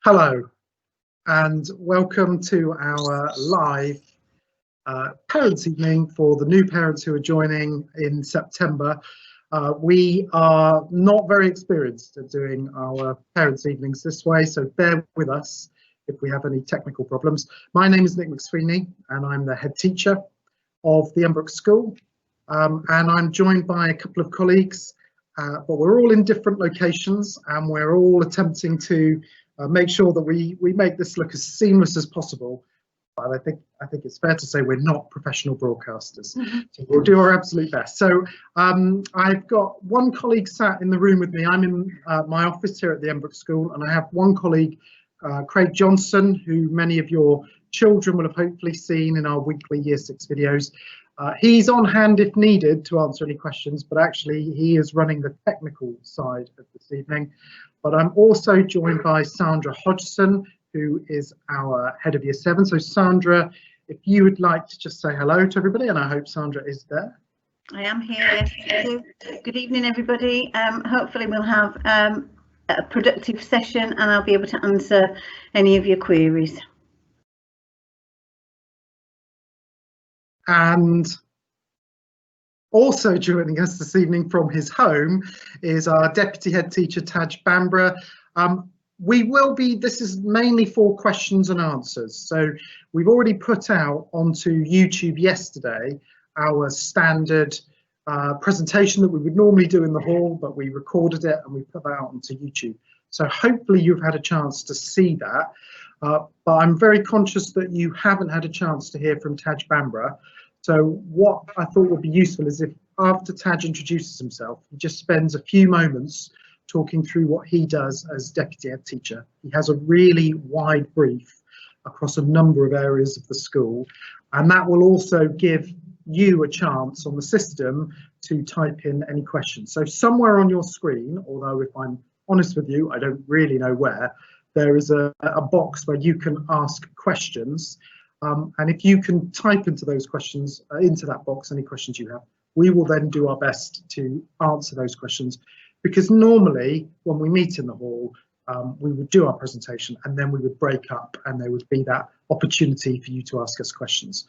Hello and welcome to our live parents evening for the new parents who are joining in September. We are not very experienced at doing our parents evenings this way, so bear with us if we have any technical problems. My name is McSweeney and I'm the head teacher of the Embrook School, and I'm joined by a couple of colleagues, but we're all in different locations and we're all attempting to make sure that we make this look as seamless as possible. But I think it's fair to say we're not professional broadcasters. So we'll do our absolute best. So I've got one colleague sat in the room with me. I'm in my office here at the Embrook School, and I have one colleague, Cjohnson, who many of your children will have hopefully seen in our weekly Year 6 videos. He's on hand if needed to answer any questions, but actually he is running the technical side of this evening. But I'm also joined by Sandra Hodgson, who is our head of Year 7. So Sandra, if you would like to just say hello to everybody, and I hope Sandra is there. I am here, yes, thank you. Good evening, everybody. Hopefully we'll have a productive session and I'll be able to answer any of your queries. And also joining us this evening from his home is our deputy head teacher, Taj Bhambra. This is mainly for questions and answers. So we've already put out onto YouTube yesterday our standard presentation that we would normally do in the hall, but we recorded it and we put that out onto YouTube. So hopefully you've had a chance to see that. But I'm very conscious that you haven't had a chance to hear from Taj Bhambra. So what I thought would be useful is if after Taj introduces himself, he just spends a few moments talking through what he does as deputy head teacher. He has a really wide brief across a number of areas of the school, and that will also give you a chance on the system to type in any questions. So somewhere on your screen, although if I'm honest with you, I don't really know where, there is a box where you can ask questions. And if you can type into those questions, into that box, any questions you have, we will then do our best to answer those questions. Because normally when we meet in the hall, we would do our presentation and then we would break up and there would be that opportunity for you to ask us questions.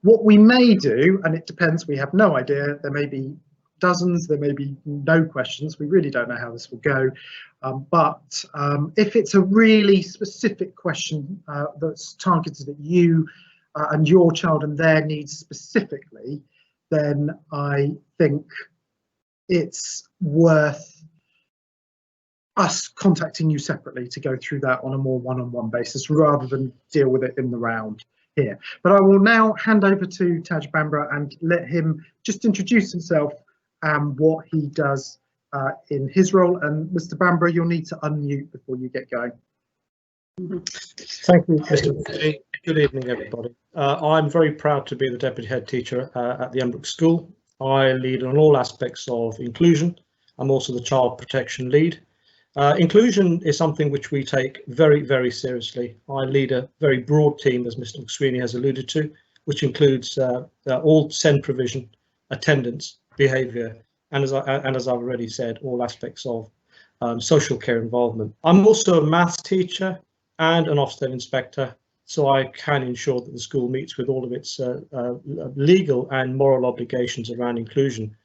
What we may do, and it depends, we have no idea, there may be dozens, there may be no questions, we really don't know how this will go. But if it's a really specific question that's targeted at you and your child and their needs specifically, then I think it's worth us contacting you separately to go through that on a more one-on-one basis rather than deal with it in the round here. But I will now hand over to Taj Bhambra and let him just introduce himself and what he does in his role. And Mr. Bhambra, you'll need to unmute before you get going. Thank you, Mr. McSweeney. Good evening, everybody. I'm very proud to be the deputy head teacher at the Embrook School. I lead on all aspects of inclusion. I'm also the child protection lead. Inclusion is something which we take very, very seriously. I lead a very broad team, as Mr. McSweeney has alluded to, which includes all SEND provision, attendance, behaviour, and as I've already said, all aspects of social care involvement. I'm also a maths teacher and an Ofsted inspector, so I can ensure that the school meets with all of its legal and moral obligations around inclusion.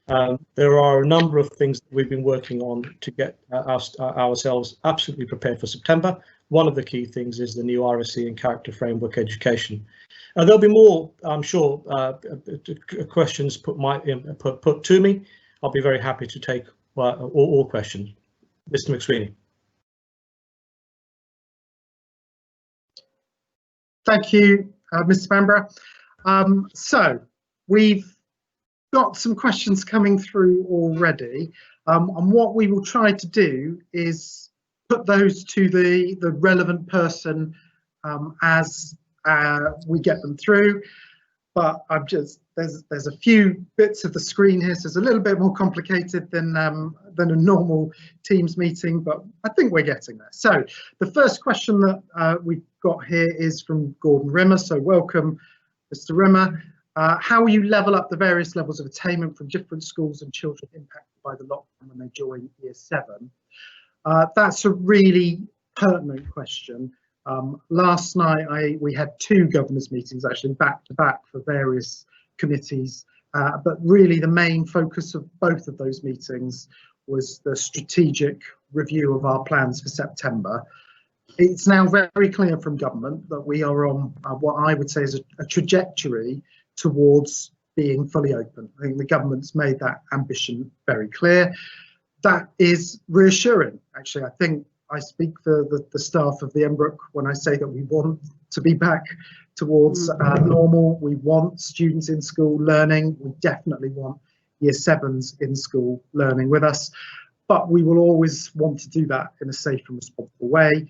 There are a number of things that we've been working on to get ourselves absolutely prepared for September. One of the key things is the new RSE and character framework education. There'll be more, I'm sure, questions put to me. I'll be very happy to take all questions. Mr. McSweeney. Thank you, Mr. Bhambra. So we've got some questions coming through already, and what we will try to do is put those to the relevant person as we get them through. But there's a few bits of the screen here, so it's a little bit more complicated than a normal Teams meeting, but I think we're getting there. So the first question that we've got here is from Gordon Rimmer. So welcome, Mr. Rimmer. How will you level up the various levels of attainment from different schools and children impacted by the lockdown when they join Year 7? That's a really pertinent question. Last night we had 2 governors' meetings, actually back to back for various committees, but really the main focus of both of those meetings was the strategic review of our plans for September. It's now very clear from government that we are on what I would say is a trajectory towards being fully open. I think the government's made that ambition very clear. That is reassuring, actually. I think I speak for the staff of the Embrook when I say that we want to be back towards normal. We want students in school learning. We definitely want Year 7s in school learning with us, but we will always want to do that in a safe and responsible way.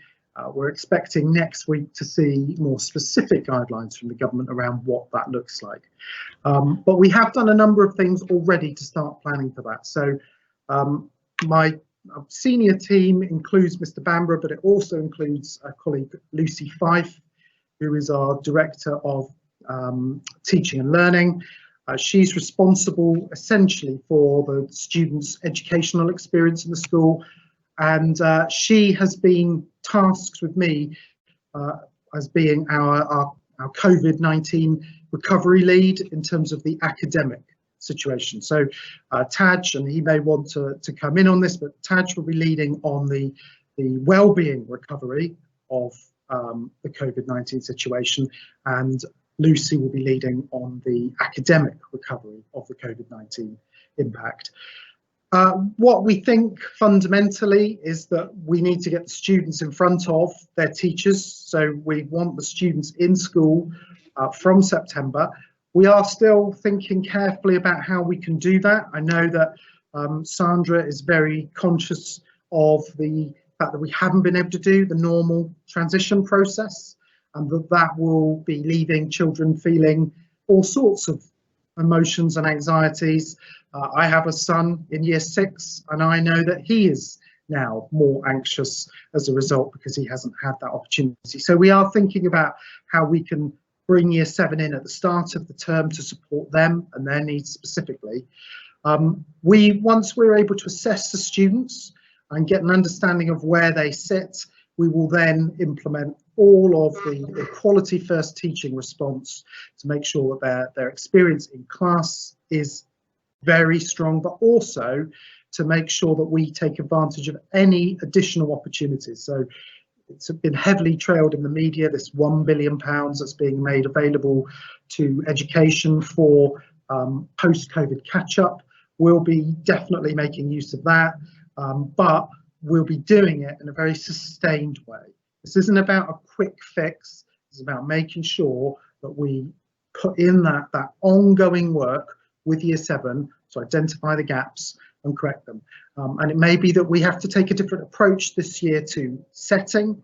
We're expecting next week to see more specific guidelines from the government around what that looks like. But we have done a number of things already to start planning for that. So my senior team includes Mr. Bhambra, but it also includes a colleague, Lucy Fife, who is our Director of Teaching and Learning. She's responsible essentially for the students' educational experience in the school, and she has been tasked with me as being our COVID-19 recovery lead in terms of the academic situation. So Taj, and he may want to come in on this, but Taj will be leading on the well-being recovery of the COVID-19 situation, and Lucy will be leading on the academic recovery of the COVID-19 impact. What we think fundamentally is that we need to get the students in front of their teachers. So we want the students in school from September. We are still thinking carefully about how we can do that. I know that Sandra is very conscious of the fact that we haven't been able to do the normal transition process, and that will be leaving children feeling all sorts of emotions and anxieties. I have a son in Year 6, and I know that he is now more anxious as a result because he hasn't had that opportunity. So we are thinking about how we can bring Year 7 in at the start of the term to support them and their needs specifically. Once we're able to assess the students and get an understanding of where they sit, we will then implement all of the quality first teaching response to make sure that their experience in class is very strong, but also to make sure that we take advantage of any additional opportunities. So it's been heavily trailed in the media, this £1 billion that's being made available to education for post-COVID catch-up. We'll be definitely making use of that, but we'll be doing it in a very sustained way. This isn't about a quick fix. It's about making sure that we put in that ongoing work with Year 7 to identify the gaps and correct them. And it may be that we have to take a different approach this year to setting.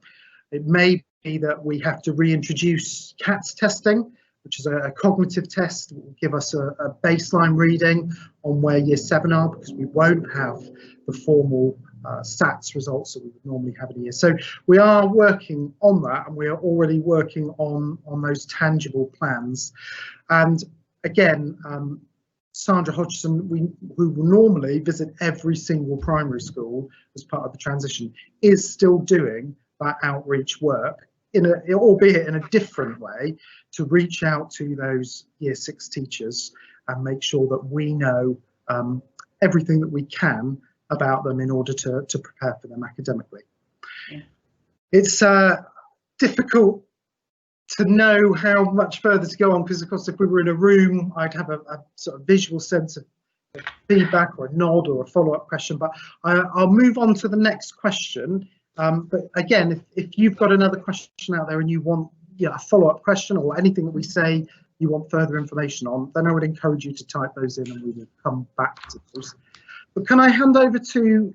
It may be that we have to reintroduce CATS testing, which is a cognitive test that will give us a baseline reading on where Year 7 are, because we won't have the formal SATs results that we would normally have in a year. So we are working on that, and we are already working on those tangible plans. And again, Sandra Hodgson, who will normally visit every single primary school as part of the transition, is still doing that outreach work, albeit in a different way, to reach out to those Year 6 teachers and make sure that we know everything that we can about them in order to prepare for them academically. Yeah. It's difficult to know how much further to go on, because of course if we were in a room I'd have a sort of visual sense of feedback or a nod or a follow-up question, but I'll move on to the next question. But again, if you've got another question out there and you want a follow-up question or anything that we say you want further information on, then I would encourage you to type those in and we will come back to those. But can I hand over to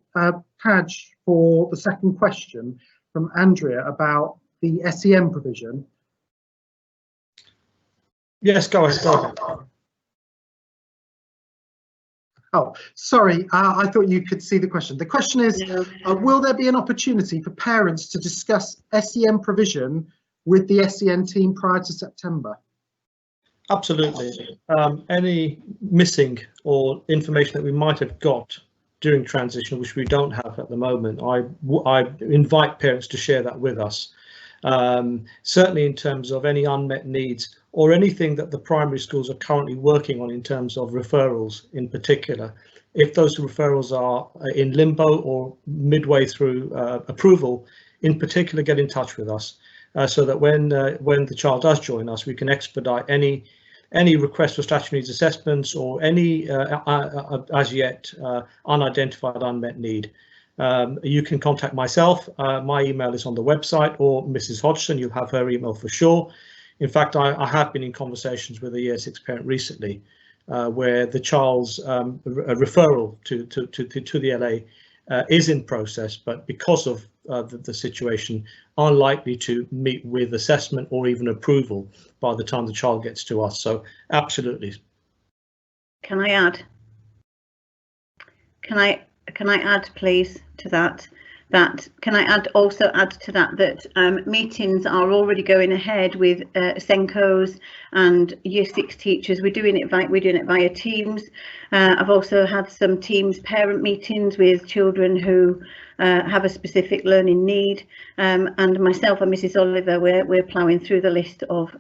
Taj for the second question from Andrea about the SEM provision? Yes, go ahead. Oh, sorry, I thought you could see the question. The question is, will there be an opportunity for parents to discuss SEM provision with the SEN team prior to September? Absolutely. Any missing or information that we might have got during transition, which we don't have at the moment. I invite parents to share that with us. Certainly in terms of any unmet needs or anything that the primary schools are currently working on in terms of referrals in particular. If those referrals are in limbo or midway through approval, in particular, get in touch with us so that when the child does join us, we can expedite any request for statutory needs assessments or any as yet unidentified unmet need. You can contact myself. My email is on the website, or Mrs. Hodgson. You'll have her email for sure. In fact, I have been in conversations with a Year 6 parent recently where the child's referral to the LA is in process, but because of the situation, are likely to meet with assessment or even approval by the time the child gets to us. So absolutely. Can I add? Can I add, please, to that? Can I also add to that meetings are already going ahead with Senkos and Year 6 teachers. We're doing it via Teams. I've also had some Teams parent meetings with children who have a specific learning need, and myself and Mrs. Oliver, we're ploughing through the list of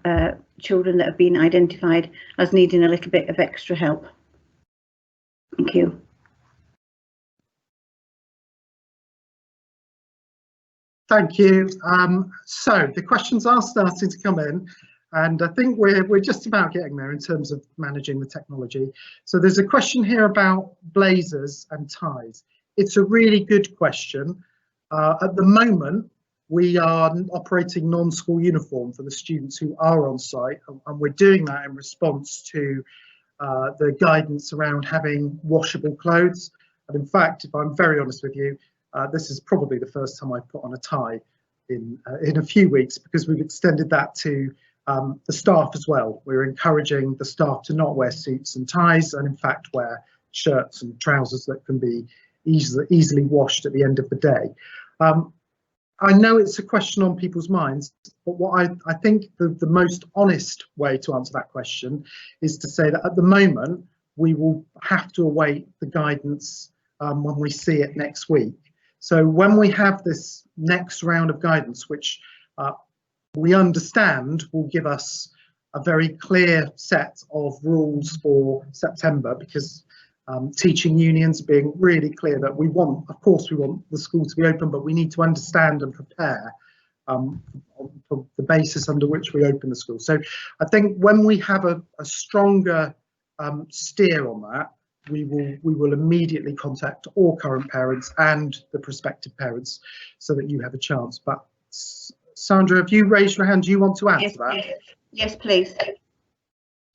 children that have been identified as needing a little bit of extra help. Thank you. Thank you. So the questions are starting to come in, and I think we're just about getting there in terms of managing the technology. So there's a question here about blazers and ties. It's a really good question. At the moment, we are operating non-school uniform for the students who are on site, and we're doing that in response to the guidance around having washable clothes. And in fact, if I'm very honest with you, this is probably the first time I've put on a tie in a few weeks, because we've extended that to the staff as well. We're encouraging the staff to not wear suits and ties, and in fact wear shirts and trousers that can be easily washed at the end of the day. I know it's a question on people's minds, but what I think the most honest way to answer that question is to say that at the moment we will have to await the guidance when we see it next week. So when we have this next round of guidance, which we understand will give us a very clear set of rules for September, because teaching unions are being really clear that of course we want the school to be open, but we need to understand and prepare for the basis under which we open the school. So I think when we have a stronger steer on that, we will immediately contact all current parents and the prospective parents so that you have a chance. But Sandra, have you raised your hand? Do you want to add to that? Yes, please.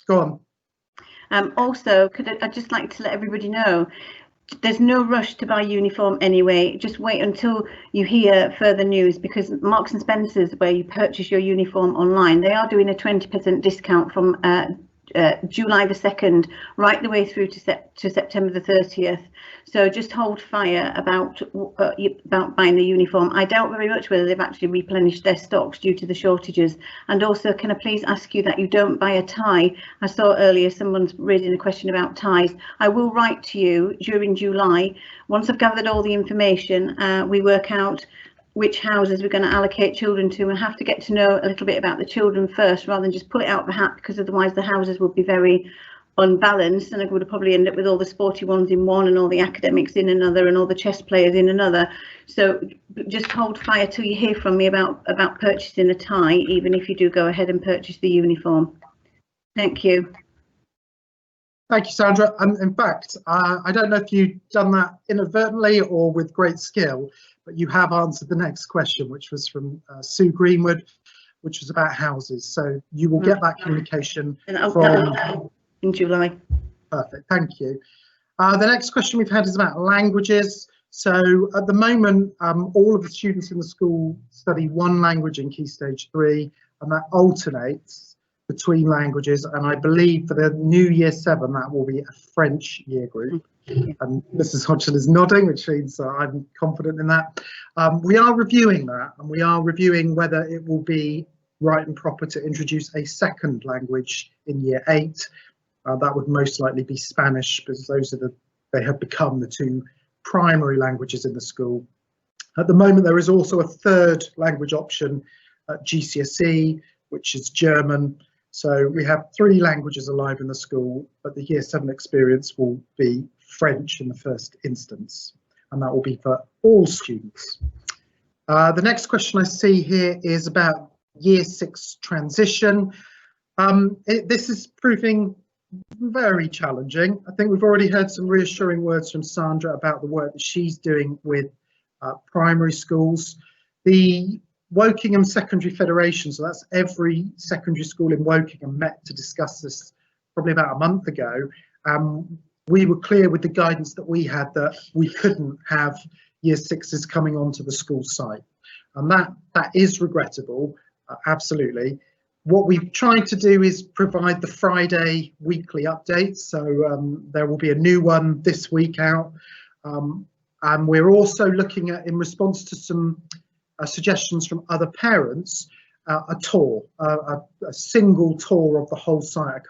Go on. Also, I'd just like to let everybody know, there's no rush to buy uniform anyway. Just wait until you hear further news, because Marks and Spencer's, where you purchase your uniform online, they are doing a 20% discount from July the 2nd right the way through to September the 30th. So just hold fire about buying the uniform. I doubt very much whether they've actually replenished their stocks due to the shortages. And also, can I please ask you that you don't buy a tie? I saw earlier someone's raising a question about ties. I will write to you during July. Once I've gathered all the information, we work out which houses we're going to allocate children to, and have to get to know a little bit about the children first, rather than just pull it out the hat, because otherwise the houses would be very unbalanced, and I would probably end up with all the sporty ones in one and all the academics in another and all the chess players in another. So just hold fire till you hear from me about purchasing a tie, even if you do go ahead and purchase the uniform. Thank you. Thank you, Sandra. In fact, I don't know if you've done that inadvertently or with great skill, but you have answered the next question, which was from Sue Greenwood, which was about houses. So you will get that communication from in July. Perfect, thank you. The next question we've had is about languages. So at the moment, all of the students in the school study one language in Key Stage 3, and that alternates between languages. And I believe for the new Year 7, that will be a French year group. And Mrs. Hodgson is nodding, which means I'm confident in that. We are reviewing that, and we are reviewing whether it will be right and proper to introduce a second language in Year 8. That would most likely be Spanish, because they have become the two primary languages in the school. At the moment, there is also a third language option at GCSE, which is German. So we have 3 languages alive in the school, but the Year 7 experience will be French in the first instance, and that will be for all students. The next question I see here is about Year 6 transition. This is proving very challenging. I think we've already heard some reassuring words from Sandra about the work that she's doing with primary schools. The Wokingham Secondary Federation, so that's every secondary school in Wokingham, met to discuss this probably about a month ago. We were clear with the guidance that we had that we couldn't have Year 6s coming onto the school site, and that is regrettable, absolutely. What we've tried to do is provide the Friday weekly updates, so there will be a new one this week out, and we're also looking at, in response to some suggestions from other parents, a tour, a single tour of the whole site.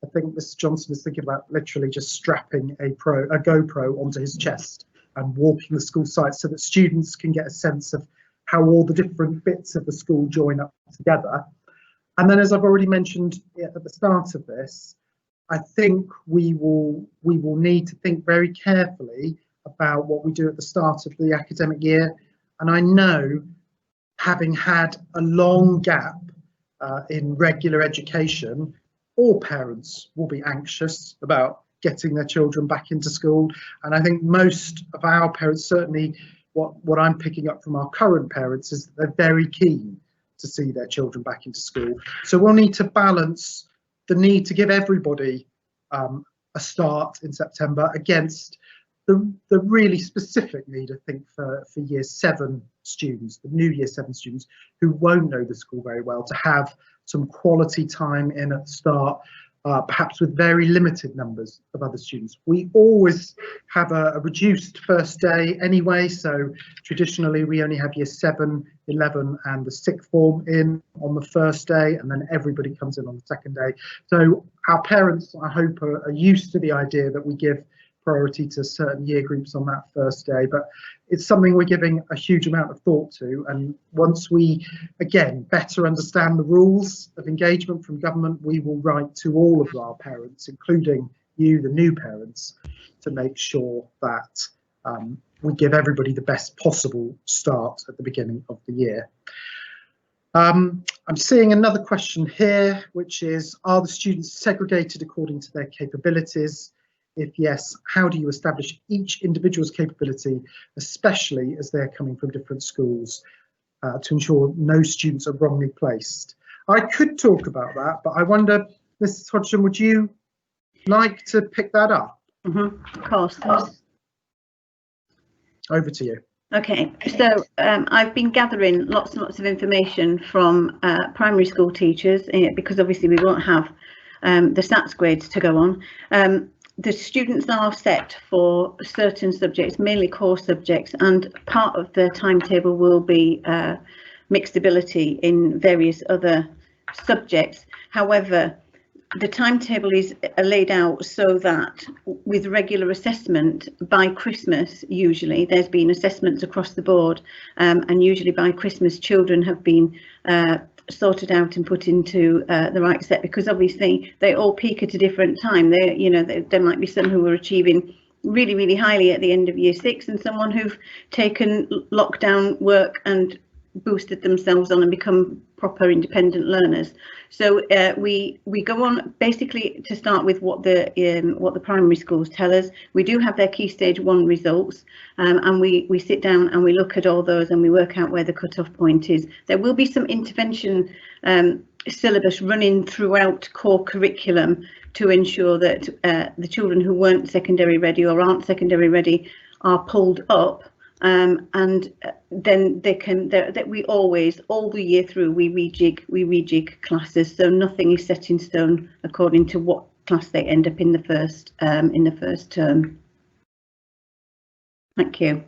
I think Mr. Johnson is thinking about literally just strapping a GoPro onto his chest and walking the school site so that students can get a sense of how all the different bits of the school join up together. And then, as I've already mentioned at the start of this, I think we will need to think very carefully about what we do at the start of the academic year. And I know, having had a long gap in regular education, all parents will be anxious about getting their children back into school. And I think most of our parents, certainly what I'm picking up from our current parents, is that they're very keen to see their children back into school. So we'll need to balance the need to give everybody a start in September against the really specific need, I think, for Year 7 students, the new Year 7 students who won't know the school very well, to have some quality time in at the start, perhaps with very limited numbers of other students. We always have a reduced first day anyway, so traditionally we only have Year 7, 11 and the sixth form in on the first day, and then everybody comes in on the second day. So our parents, I hope, are used to the idea that we give priority to certain year groups on that first day, but it's something we're giving a huge amount of thought to. And once we, again, better understand the rules of engagement from government, we will write to all of our parents, including you, the new parents, to make sure that we give everybody the best possible start at the beginning of the year. I'm seeing another question here, which is, are the students segregated according to their capabilities? If yes, how do you establish each individual's capability, especially as they're coming from different schools, to ensure no students are wrongly placed? I could talk about that, but I wonder, Mrs. Hodgson, would you like to pick that up? Of course. Over to you. Okay, so I've been gathering lots and lots of information from primary school teachers, because obviously we won't have the SATs grades to go on. The students are set for certain subjects, mainly core subjects, and part of the timetable will be mixed ability in various other subjects. However, the timetable is laid out so that with regular assessment by Christmas, usually there's been assessments across the board, and usually by Christmas children have been sorted out and put into the right set, because obviously they all peak at a different time. There might be some who are achieving really, really highly at the end of Year 6, and someone who've taken lockdown work and boosted themselves on and become proper independent learners. So we go on basically to start with what the primary schools tell us. We do have their Key Stage 1 results, and we sit down and we look at all those and we work out where the cut-off point is. There will be some intervention syllabus running throughout core curriculum to ensure that the children who weren't secondary ready or aren't secondary ready are pulled up. And then they can, that we always, all the year through, we rejig classes, so nothing is set in stone according to what class they end up in the first term. Thank you.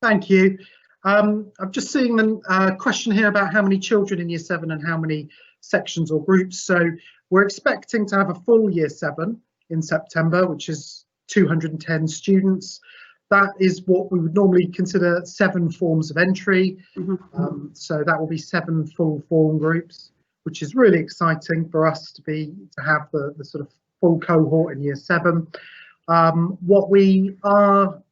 Thank you. I'm just seeing a question here about how many children in Year 7 and how many sections or groups. So we're expecting to have a full Year 7 in September, which is 210 students. That is what we would normally consider 7 forms of entry. So that will be 7 full form groups, which is really exciting for us to have the sort of full cohort in year 7. What we will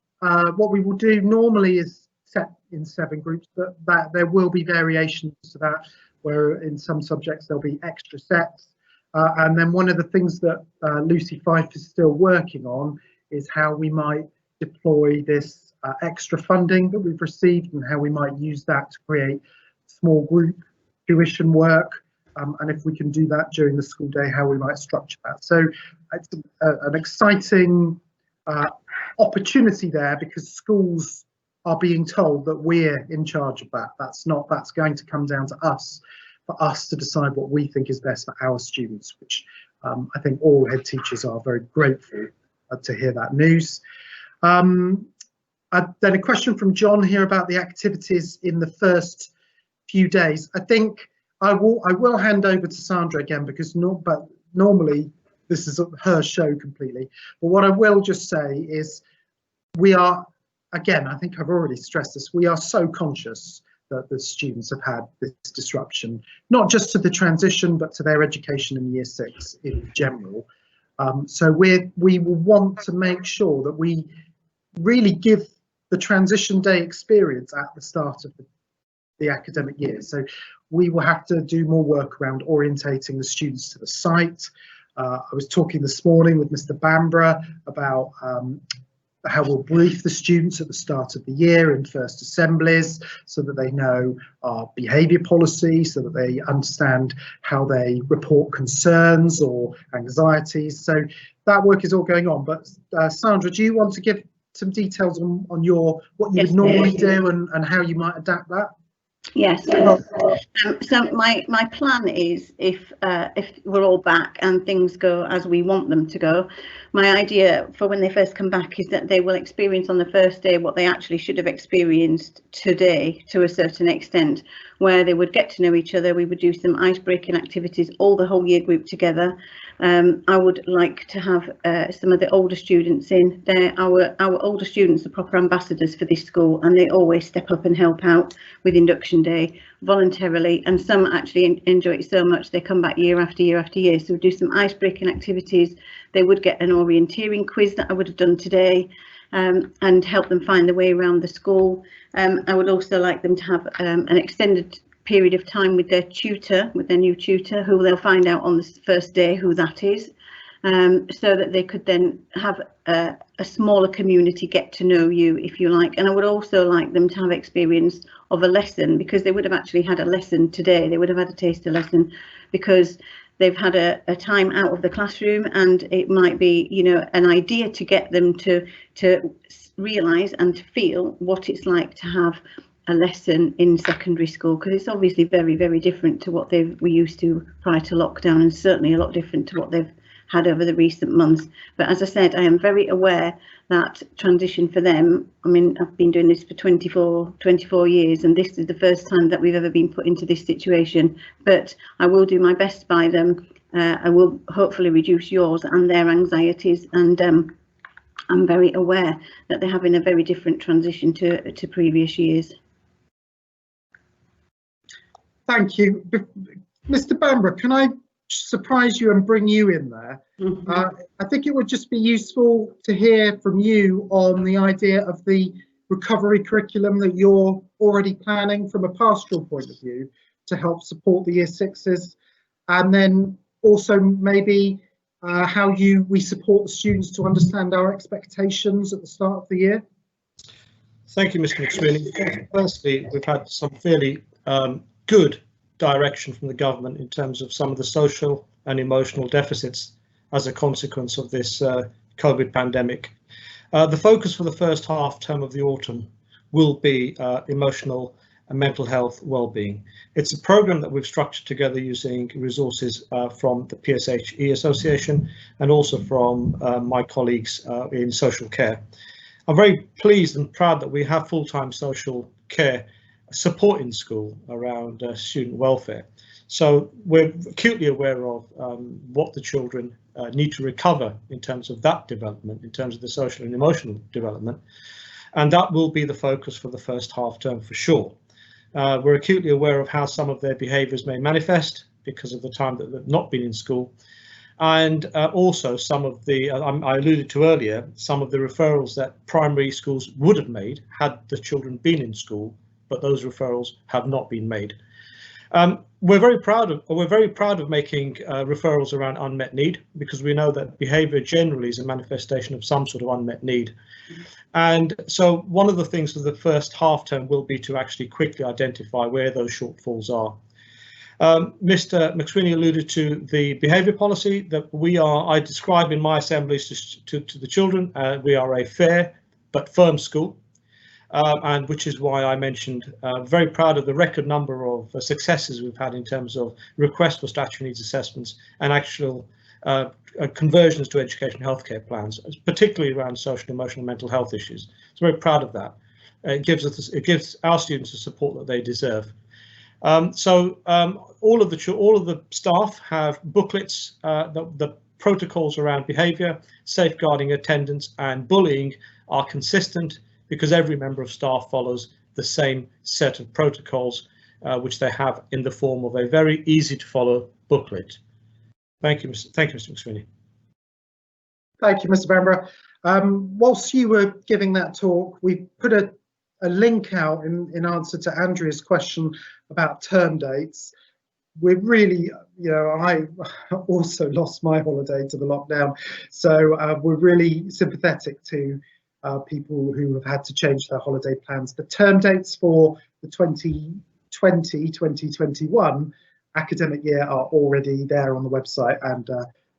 do normally is set in 7 groups, but that there will be variations to that, where in some subjects there'll be extra sets. And then one of the things that Lucy Fife is still working on is how we might deploy this extra funding that we've received, and how we might use that to create small group tuition work, and if we can do that during the school day, how we might structure that. So it's an exciting opportunity there, because schools are being told that we're in charge of that. That's going to come down to us, for us to decide what we think is best for our students, which I think all head teachers are very grateful to hear that news. Then a question from John here about the activities in the first few days. I think I will hand over to Sandra again, because normally this is her show completely. But what I will just say is, we are, again, I think I've already stressed this, we are so conscious that the students have had this disruption, not just to the transition, but to their education in year 6 in general. So we will want to make sure that we really give the transition day experience at the start of the academic year. So we will have to do more work around orientating the students to the site. I was talking this morning with Mr. Bhambra about how we'll brief the students at the start of the year in first assemblies, so that they know our behaviour policy, so that they understand how they report concerns or anxieties. So that work is all going on. But Sandra, do you want to give some details on what you would normally do and how you might adapt that? Yes. So my plan is, if we're all back and things go as we want them to go, my idea for when they first come back is that they will experience on the first day what they actually should have experienced today, to a certain extent, where they would get to know each other. We would do some ice-breaking activities, all the whole year group together. I would like to have some of the older students in there. Our older students are proper ambassadors for this school, and they always step up and help out with induction day voluntarily, and some actually enjoy it so much they come back year after year after year. So we do some ice-breaking activities. They would get an orienteering quiz that I would have done today, and help them find their way around the school. I would also like them to have an extended period of time with their tutor, with their new tutor, who they'll find out on the first day who that is, so that they could then have a smaller community get to know you, if you like. And I would also like them to have experience of a lesson, because they would have actually had a lesson today. They would have had a taster lesson, because they've had a time out of the classroom, and it might be, you know, an idea to get them to realise and to feel what it's like to have a lesson in secondary school, because it's obviously very, very different to what we were used to prior to lockdown, and certainly a lot different to what they've had over the recent months. But as I said, I am very aware that transition for them, I mean, I've been doing this for 24 years, and this is the first time that we've ever been put into this situation. But I will do my best by them. I will hopefully reduce yours and their anxieties, and I'm very aware that they're having a very different transition to previous years. Thank you. Mr. Bhambra, can I surprise you and bring you in there? I think it would just be useful to hear from you on the idea of the recovery curriculum that you're already planning from a pastoral point of view to help support the year 6s, and then also maybe how we support the students to understand our expectations at the start of the year. Thank you, Mr. McSweeney. Firstly, we've had some fairly good direction from the government in terms of some of the social and emotional deficits as a consequence of this COVID pandemic. The focus for the first half term of the autumn will be emotional and mental health well-being. It's a program that we've structured together using resources from the PSHE Association and also from my colleagues in social care. I'm very pleased and proud that we have full-time social care support in school around student welfare. So we're acutely aware of what the children need to recover in terms of that development, in terms of the social and emotional development. And that will be the focus for the first half term for sure. We're acutely aware of how some of their behaviours may manifest because of the time that they've not been in school. And also some of the, I alluded to earlier, some of the referrals that primary schools would have made had the children been in school, but those referrals have not been made. We're very proud of making referrals around unmet need, because we know that behaviour generally is a manifestation of some sort of unmet need. And so one of the things for the first half term will be to actually quickly identify where those shortfalls are. Mr. McSweeney alluded to the behaviour policy that I describe in my assemblies to the children. We are a fair but firm school. And which is why I mentioned very proud of the record number of successes we've had in terms of requests for statutory needs assessments and actual conversions to education healthcare plans, particularly around social, emotional, mental health issues. So very proud of that. It gives our students the support that they deserve. All of the staff have booklets. The protocols around behaviour, safeguarding attendance, and bullying are consistent, because every member of staff follows the same set of protocols, which they have in the form of a very easy to follow booklet. Thank you, Mr. McSweeney. Thank you, Mr. Bhambra. Whilst you were giving that talk, we put a link out in answer to Andrea's question about term dates. We're really, I also lost my holiday to the lockdown, so we're really sympathetic to people who have had to change their holiday plans. The term dates for the 2020-2021 academic year are already there on the website, and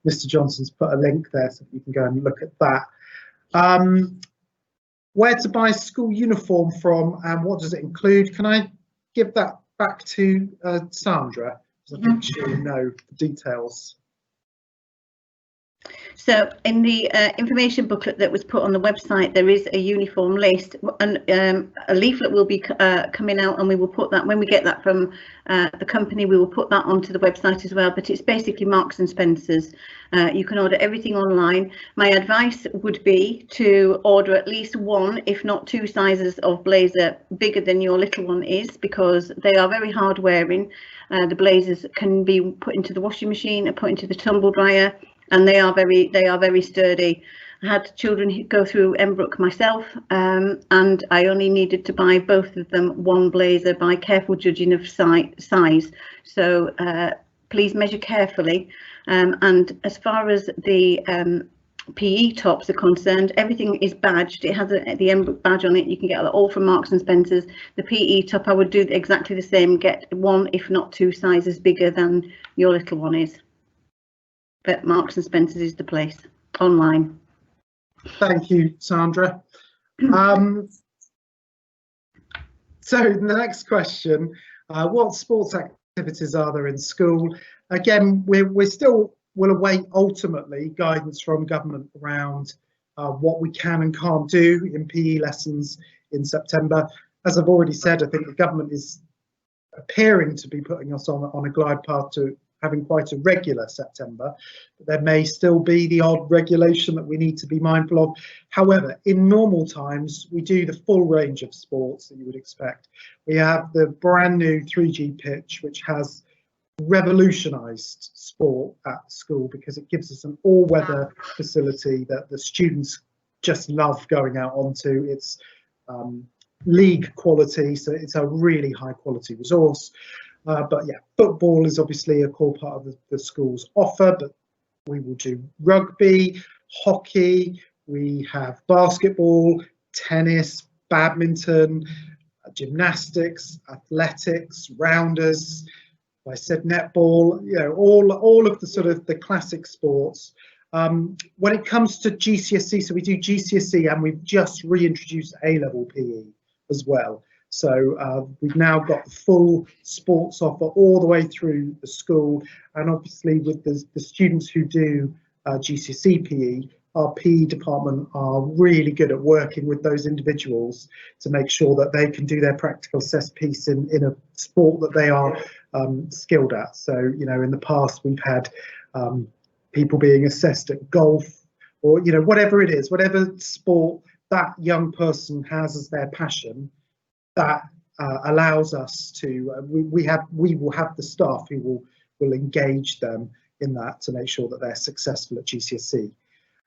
Mr. Johnson's put a link there so you can go and look at that. Where to buy school uniform from and what does it include? Can I give that back to Sandra, because I think she'll know the details. So in the information booklet that was put on the website, there is a uniform list, and a leaflet will be coming out, and we will put that, when we get that from the company, we will put that onto the website as well. But it's basically Marks and Spencer's. You can order everything online. My advice would be to order at least one, if not two sizes of blazer bigger than your little one is, because they are very hard wearing. The blazers can be put into the washing machine and put into the tumble dryer, and they are very sturdy. I had children go through Embrook myself, and I only needed to buy both of them one blazer by careful judging of size. So please measure carefully. And as far as the PE tops are concerned, everything is badged. It has the Embrook badge on it. You can get that all from Marks and Spencer's. The PE top, I would do exactly the same. Get one, if not two sizes bigger than your little one is. But Marks and Spencer's is the place online. Thank you, Sandra. So the next question, what sports activities are there in school? Again, we still will await ultimately guidance from government around what we can and can't do in PE lessons in September. As I've already said, I think the government is appearing to be putting us on a glide path to having quite a regular September, but there may still be the odd regulation that we need to be mindful of. However, in normal times, we do the full range of sports that you would expect. We have the brand new 3G pitch, which has revolutionised sport at school because it gives us an all-weather facility that the students just love going out onto. It's league quality, so it's a really high quality resource. But yeah, football is obviously a core part of the school's offer, but we will do rugby, hockey, we have basketball, tennis, badminton, gymnastics, athletics, rounders. I said netball, all of the sort of the classic sports. When it comes to GCSE, so we do GCSE and we've just reintroduced A-level PE as well. So we've now got the full sports offer all the way through the school, and obviously with the students who do GCSE PE, our PE department are really good at working with those individuals to make sure that they can do their practical assessed piece in a sport that they are skilled at. So, in the past we've had people being assessed at golf, or whatever it is, whatever sport that young person has as their passion, that allows us to we will have the staff who will engage them in that to make sure that they're successful at GCSE.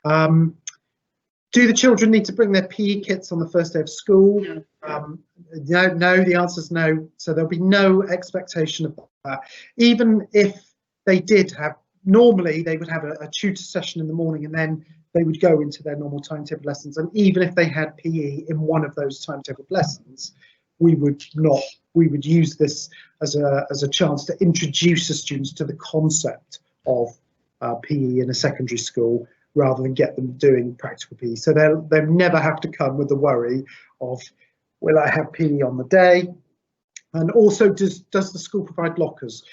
Do the children need to bring their PE kits on the first day of school? No, the answer is no. So there'll be no expectation of that. Even if they did have, normally they would have a tutor session in the morning, and then they would go into their normal timetable lessons. And even if they had PE in one of those timetable lessons, we would use this as a chance to introduce the students to the concept of PE in a secondary school, rather than get them doing practical PE. So they'll never have to come with the worry of, will I have PE on the day? And also, does the school provide lockers?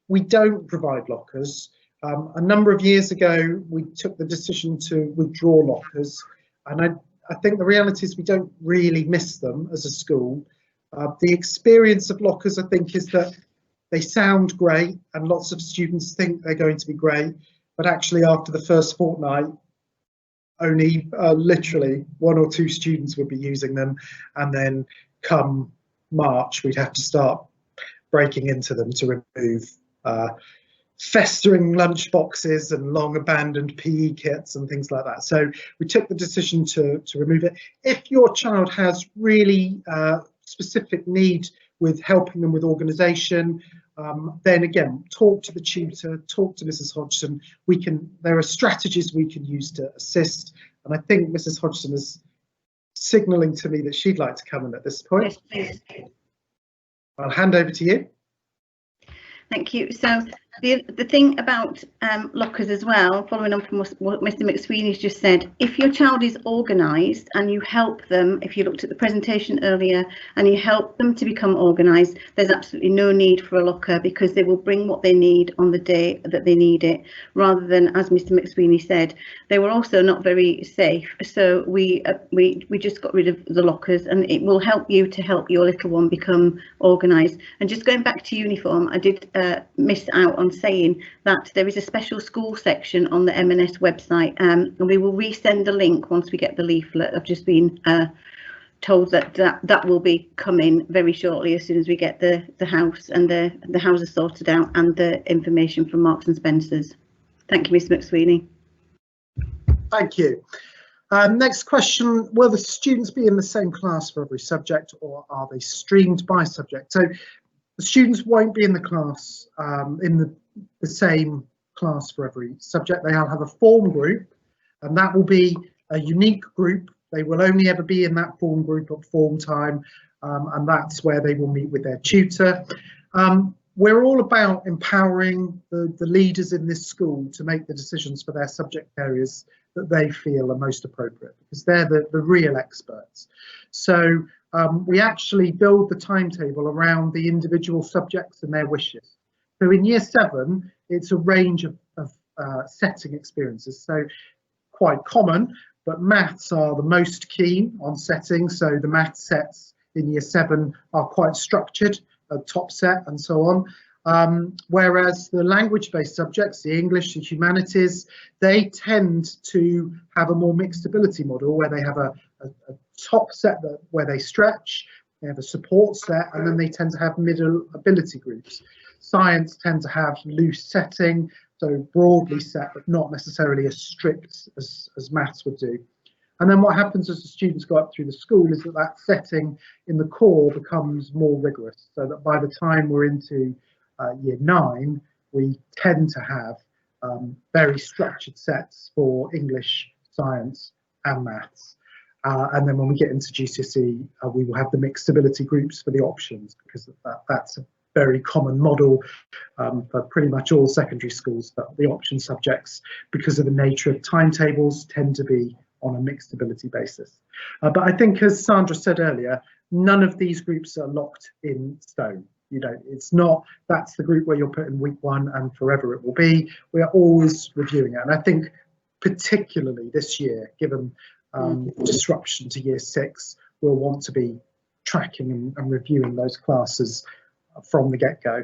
We don't provide lockers. A number of years ago, we took the decision to withdraw lockers, and I think the reality is we don't really miss them as a school. The experience of lockers, I think, is that they sound great and lots of students think they're going to be great, but actually after the first fortnight, only literally 1 or 2 students would be using them, and then come March we'd have to start breaking into them to remove festering lunch boxes and long abandoned PE kits and things like that. So we took the decision to remove it. If your child has really specific need with helping them with organisation, then again, talk to the tutor, talk to Mrs. Hodgson. There are strategies we can use to assist, and I think Mrs. Hodgson is signalling to me that she'd like to come in at this point. Yes, please. I'll hand over to you. Thank you. So the thing about lockers as well, following on from what Mr. McSweeney's just said, if your child is organised and you help them, if you looked at the presentation earlier and you help them to become organised, there's absolutely no need for a locker, because they will bring what they need on the day that they need it, rather than, as Mr. McSweeney said, they were also not very safe. So we just got rid of the lockers, and it will help you to help your little one become organised. And just going back to uniform, I did miss out on saying that there is a special school section on the M&S website, and we will resend the link once we get the leaflet. I've just been told that will be coming very shortly, as soon as we get the house and the houses sorted out and the information from Marks and Spencer's. Thank you, Mr. McSweeney. Thank you. Next question, will the students be in the same class for every subject, or are they streamed by subject? So the students won't be in the class, in the same class for every subject. They'll have a form group, and that will be a unique group. They will only ever be in that form group at form time, and that's where they will meet with their tutor. We're all about empowering the leaders in this school to make the decisions for their subject areas that they feel are most appropriate, because they're the real experts. So we actually build the timetable around the individual subjects and their wishes. So in year 7, it's a range of setting experiences. So quite common, but maths are the most keen on setting. So the maths sets in year 7 are quite structured, a top set and so on. Whereas the language-based subjects, the English, the humanities, they tend to have a more mixed ability model, where they have a top set where they stretch, they have a support set, and then they tend to have middle ability groups. Science tend to have loose setting, so broadly set, but not necessarily as strict as maths would do. And then what happens as the students go up through the school is that setting in the core becomes more rigorous, so that by the time we're into year 9, we tend to have very structured sets for English, science and maths. And then when we get into GCSE, we will have the mixed ability groups for the options, because that's a very common model for pretty much all secondary schools, that the option subjects, because of the nature of timetables, tend to be on a mixed ability basis. But I think, as Sandra said earlier, none of these groups are locked in stone. It's not, that's the group where you're put in week 1 and forever it will be. We are always reviewing it. And I think particularly this year, given disruption to year 6, we'll want to be tracking and reviewing those classes from the get-go.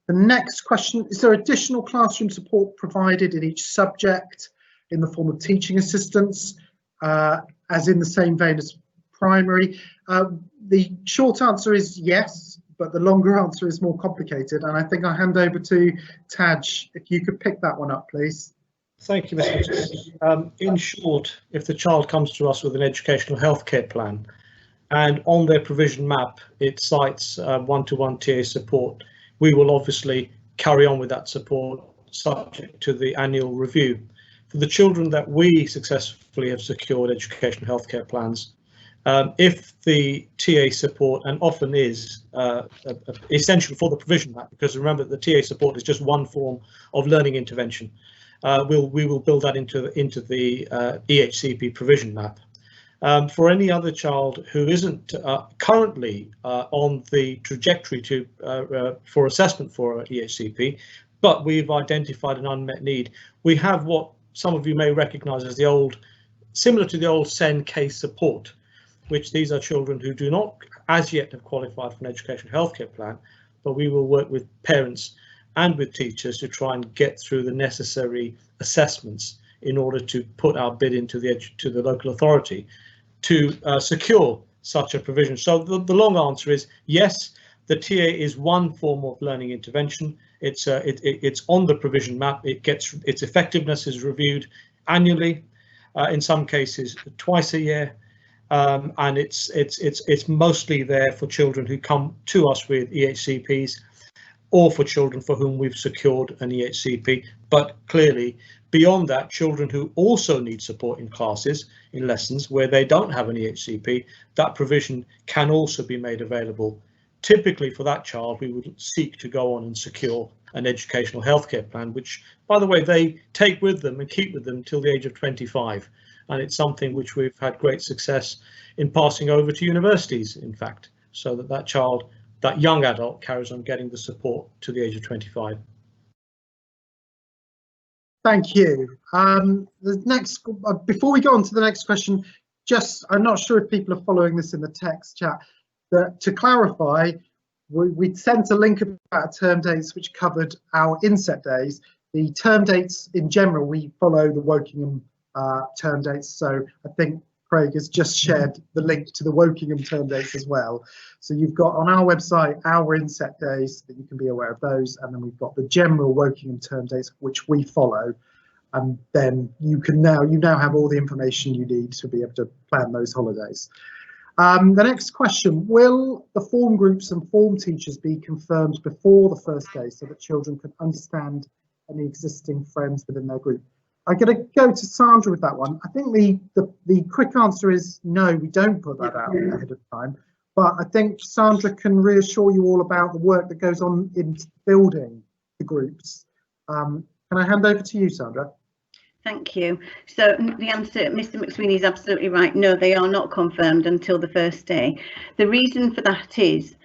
The next question, is there additional classroom support provided in each subject in the form of teaching assistants, as in the same vein as primary? The short answer is yes, but the longer answer is more complicated, and I think I'll hand over to Taj, if you could pick that one up, please. Thank you, Mr. McSweeney. In short, if the child comes to us with an educational healthcare plan and on their provision map it cites one-to-one TA support, we will obviously carry on with that support subject to the annual review. For the children that we successfully have secured educational healthcare plans, if the TA support, and often is essential for the provision map, because remember the TA support is just one form of learning intervention, we will build that into the EHCP provision map. For any other child who isn't currently on the trajectory for assessment for EHCP, but we've identified an unmet need, we have what some of you may recognise as similar to the old SEN case support, which these are children who do not as yet have qualified for an educational healthcare plan, but we will work with parents and with teachers to try and get through the necessary assessments in order to put our bid into the local authority to secure such a provision. So the long answer is yes, the TA is one form of learning intervention. It's on the provision map. Its effectiveness is reviewed annually, in some cases twice a year, and it's mostly there for children who come to us with EHCPs, or for children for whom we've secured an EHCP. But clearly, beyond that, children who also need support in classes, in lessons where they don't have an EHCP, that provision can also be made available. Typically for that child, we would seek to go on and secure an educational healthcare plan, which, by the way, they take with them and keep with them till the age of 25. And it's something which we've had great success in passing over to universities, in fact, so that child, that young adult, carries on getting the support to the age of 25. Thank you. The next, before we go on to the next question, I'm not sure if people are following this in the text chat, but to clarify, we'd sent a link about term dates which covered our inset days. The term dates in general, we follow the Wokingham term dates, so I think Craig has just shared the link to the Wokingham term dates as well. So you've got on our website our inset days, that you can be aware of those, and then we've got the general Wokingham term dates which we follow, and then you now have all the information you need to be able to plan those holidays. The next question, will the form groups and form teachers be confirmed before the first day so that children can understand any existing friends within their group? I'm going to go to Sandra with that one. I think the quick answer is no, we don't put that out ahead of time. But I think Sandra can reassure you all about the work that goes on in building the groups. Can I hand over to you, Sandra? Thank you. So the answer, Mr. McSweeney is absolutely right. No, they are not confirmed until the first day. The reason for that is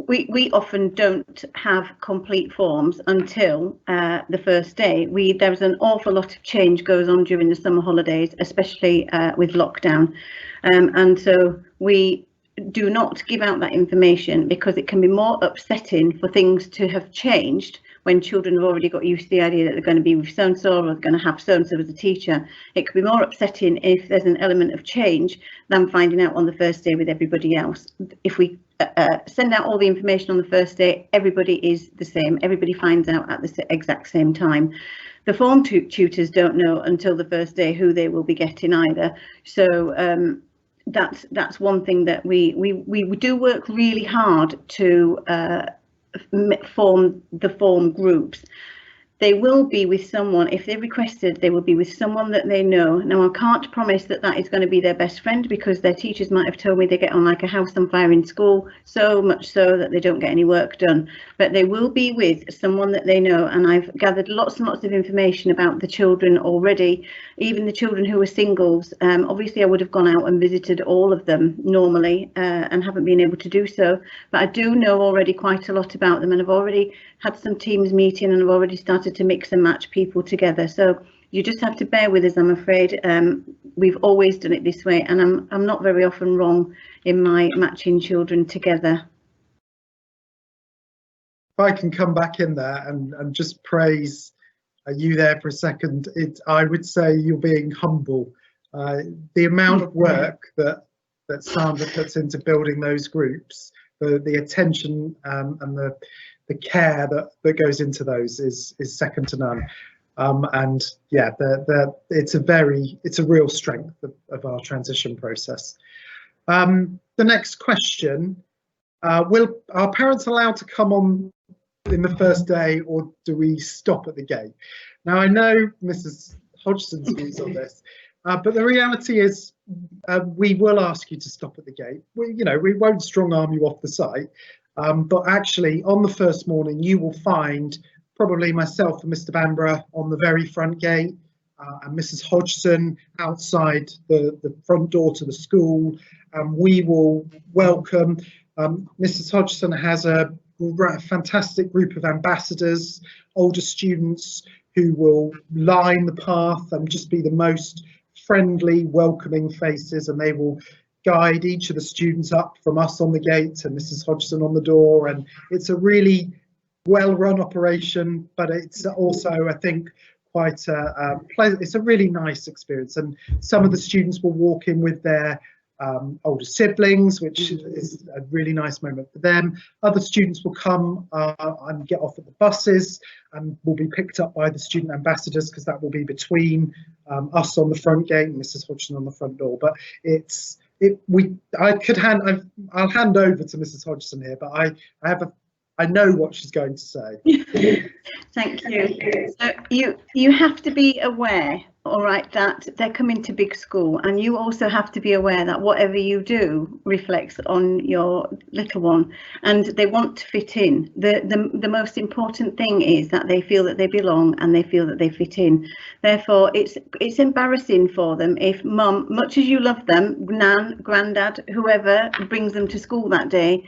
we often don't have complete forms until the first day. There's an awful lot of change goes on during the summer holidays, especially with lockdown, and so we do not give out that information because it can be more upsetting for things to have changed when children have already got used to the idea that they're going to be with so-and-so or they're going to have so-and-so as a teacher. It could be more upsetting if there's an element of change than finding out on the first day with everybody else. If we send out all the information on the first day, everybody is the same. Everybody finds out at the exact same time. The form tutors don't know until the first day who they will be getting either. So that's one thing that we do work really hard to form the form groups. They will be with someone, if they requested, they will be with someone that they know. Now, I can't promise that that is going to be their best friend because their teachers might have told me they get on like a house on fire in school, so much so that they don't get any work done. But they will be with someone that they know, and I've gathered lots and lots of information about the children already, even the children who are singles. Obviously, I would have gone out and visited all of them normally and haven't been able to do so, but I do know already quite a lot about them, and I've already had some teams meeting and I've already started to mix and match people together. So you just have to bear with us, I'm afraid. We've always done it this way, and I'm not very often wrong in my matching children together. I can come back in there and just praise you there for a second, I would say you're being humble. The amount of work that Sandra puts into building those groups, the attention and the care that goes into those is second to none. And yeah, it's a real strength of our transition process. The next question, will our parents allowed to come on in the first day, or do we stop at the gate? Now, I know Mrs. Hodgson's views on this, but the reality is we will ask you to stop at the gate. We won't strong arm you off the site, but actually on the first morning you will find probably myself and Mr. Bhambra on the very front gate, and Mrs. Hodgson outside the front door to the school, and we will welcome. Mrs. Hodgson has a fantastic group of ambassadors, older students who will line the path and just be the most friendly, welcoming faces, and they will guide each of the students up from us on the gate to Mrs. Hodgson on the door. And it's a really well-run operation, but it's also, I think, quite it's a really nice experience. And some of the students will walk in with their older siblings, which is a really nice moment for them. Other students will come and get off at the buses and will be picked up by the student ambassadors, because that will be between us on the front gate and Mrs. Hodgson on the front door. But I'll hand over to Mrs. Hodgson here, but I know what she's going to say. Thank you. So you have to be aware, all right, that they're coming to big school, and you also have to be aware that whatever you do reflects on your little one, and they want to fit in. The most important thing is that they feel that they belong and they feel that they fit in. Therefore, it's embarrassing for them if mum, much as you love them, nan, granddad, whoever brings them to school that day,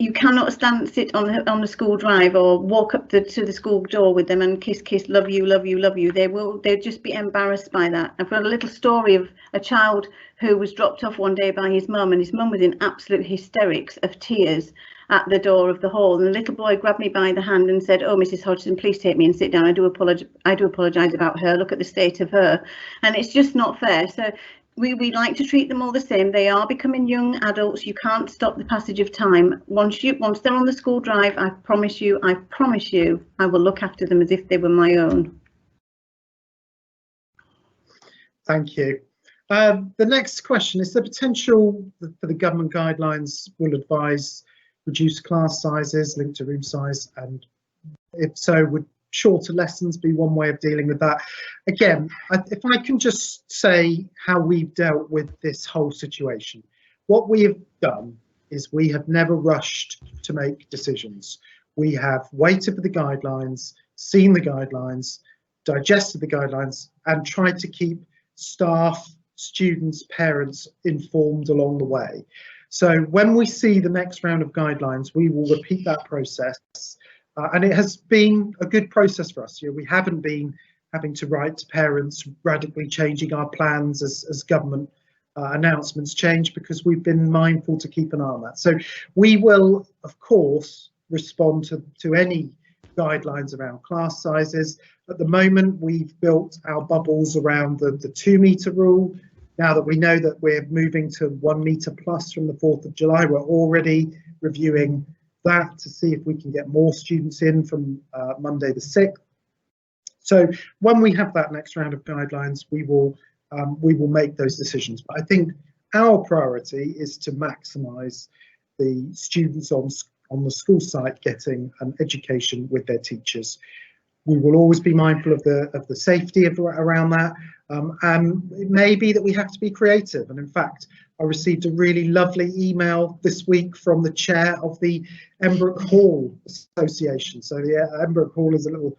you cannot sit on the school drive or walk up to the school door with them and kiss, love you, love you, love you. They'll just be embarrassed by that. I've got a little story of a child who was dropped off one day by his mum, and his mum was in absolute hysterics of tears at the door of the hall, and the little boy grabbed me by the hand and said, "Oh, Mrs. Hodgson, please take me and sit down. I do apologise about her. Look at the state of her." And it's just not fair. So we like to treat them all the same. They are becoming young adults. You can't stop the passage of time. Once they're on the school drive, I promise you, I will look after them as if they were my own. Thank you. The next question is the potential for the government guidelines will advise reduced class sizes linked to room size, and if so, would shorter lessons be one way of dealing with that? Again, if I can just say how we've dealt with this whole situation. What we have done is we have never rushed to make decisions. We have waited for the guidelines, seen the guidelines, digested the guidelines, and tried to keep staff, students, parents informed along the way. So when we see the next round of guidelines, we will repeat that process. And it has been a good process for us. We haven't been having to write to parents, radically changing our plans as government announcements change, because we've been mindful to keep an eye on that. So we will, of course, respond to any guidelines around class sizes. At the moment, we've built our bubbles around the 2 metre rule. Now that we know that we're moving to 1 metre plus from the 4th of July, we're already reviewing that to see if we can get more students in from Monday the 6th. So when we have that next round of guidelines, we will make those decisions. But I think our priority is to maximise the students on the school site getting an education with their teachers. We will always be mindful of the safety around that, and it may be that we have to be creative. And in fact, I received a really lovely email this week from the chair of the Embrook Hall Association. So the Embrook Hall is a little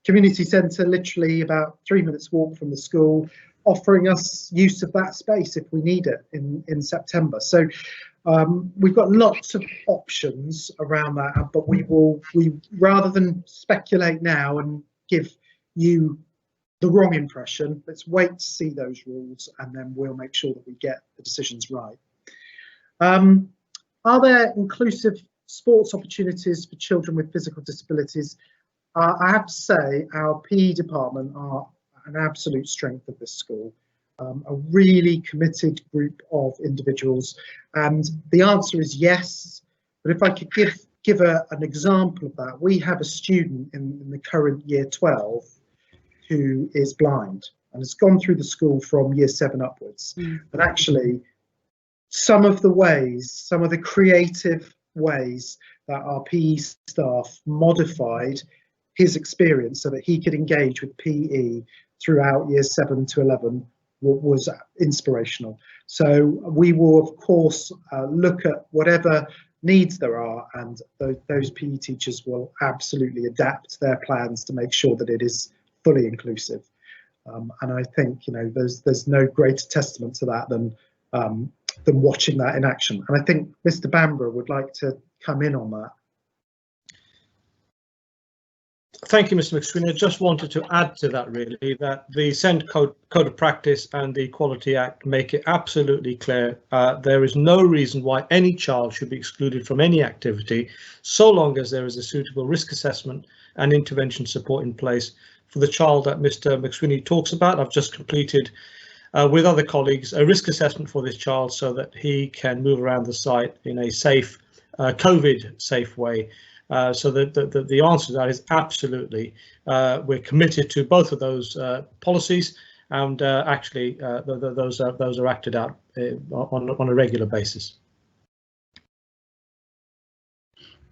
community centre, literally about 3 minutes walk from the school, offering us use of that space if we need it in September. So we've got lots of options around that, but we rather than speculate now and give you the wrong impression, let's wait to see those rules, and then we'll make sure that we get the decisions right. Are there inclusive sports opportunities for children with physical disabilities. I have to say our PE department are an absolute strength of this school, a really committed group of individuals, and the answer is yes. But if I could give an example of that, we have a student in the current year 12 who is blind and has gone through the school from year 7 upwards. But actually, some of the creative ways that our PE staff modified his experience so that he could engage with PE throughout years 7 to 11 was inspirational. So we will, of course, look at whatever needs there are, and those PE teachers will absolutely adapt their plans to make sure that it is fully inclusive. And I think, you know, there's no greater testament to that than watching that in action. And I think Mr. Bhambra would like to come in on that. Thank you, Mr. McSweeney. I just wanted to add to that, really, that the SEND Code of Practice and the Equality Act make it absolutely clear there is no reason why any child should be excluded from any activity, so long as there is a suitable risk assessment and intervention support in place for the child that Mr. McSweeney talks about. I've just completed with other colleagues a risk assessment for this child so that he can move around the site in a safe, COVID-safe way. So the answer to that is absolutely. We're committed to both of those policies, and actually those are acted out on a regular basis.